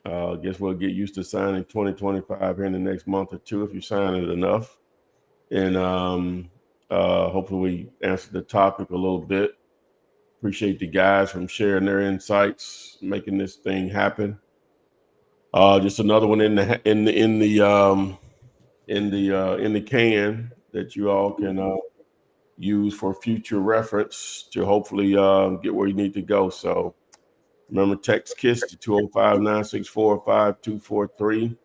I guess we'll get used to signing 2025 here in the next month or two if you sign it enough. And hopefully we answered the topic a little bit. Appreciate the guys from sharing their insights, making this thing happen. Just another one in the can that you all can use for future reference to hopefully get where you need to go. So remember, text KISS to 205-964-5243.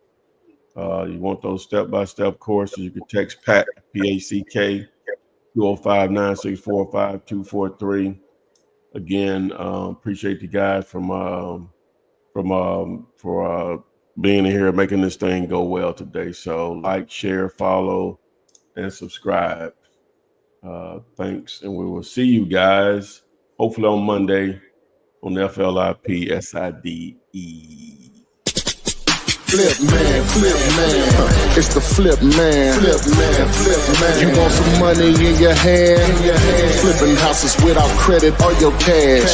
You want those step-by-step courses, you can text PACK, P-A-C-K, 205-964-5243. Again, appreciate the guys for being here and making this thing go well today. So like, share, follow, and subscribe. Thanks, and we will see you guys hopefully on Monday on FLIP SIDE. Flip man, it's the flip man. You want some money in your hand? Flipping houses without credit or your cash.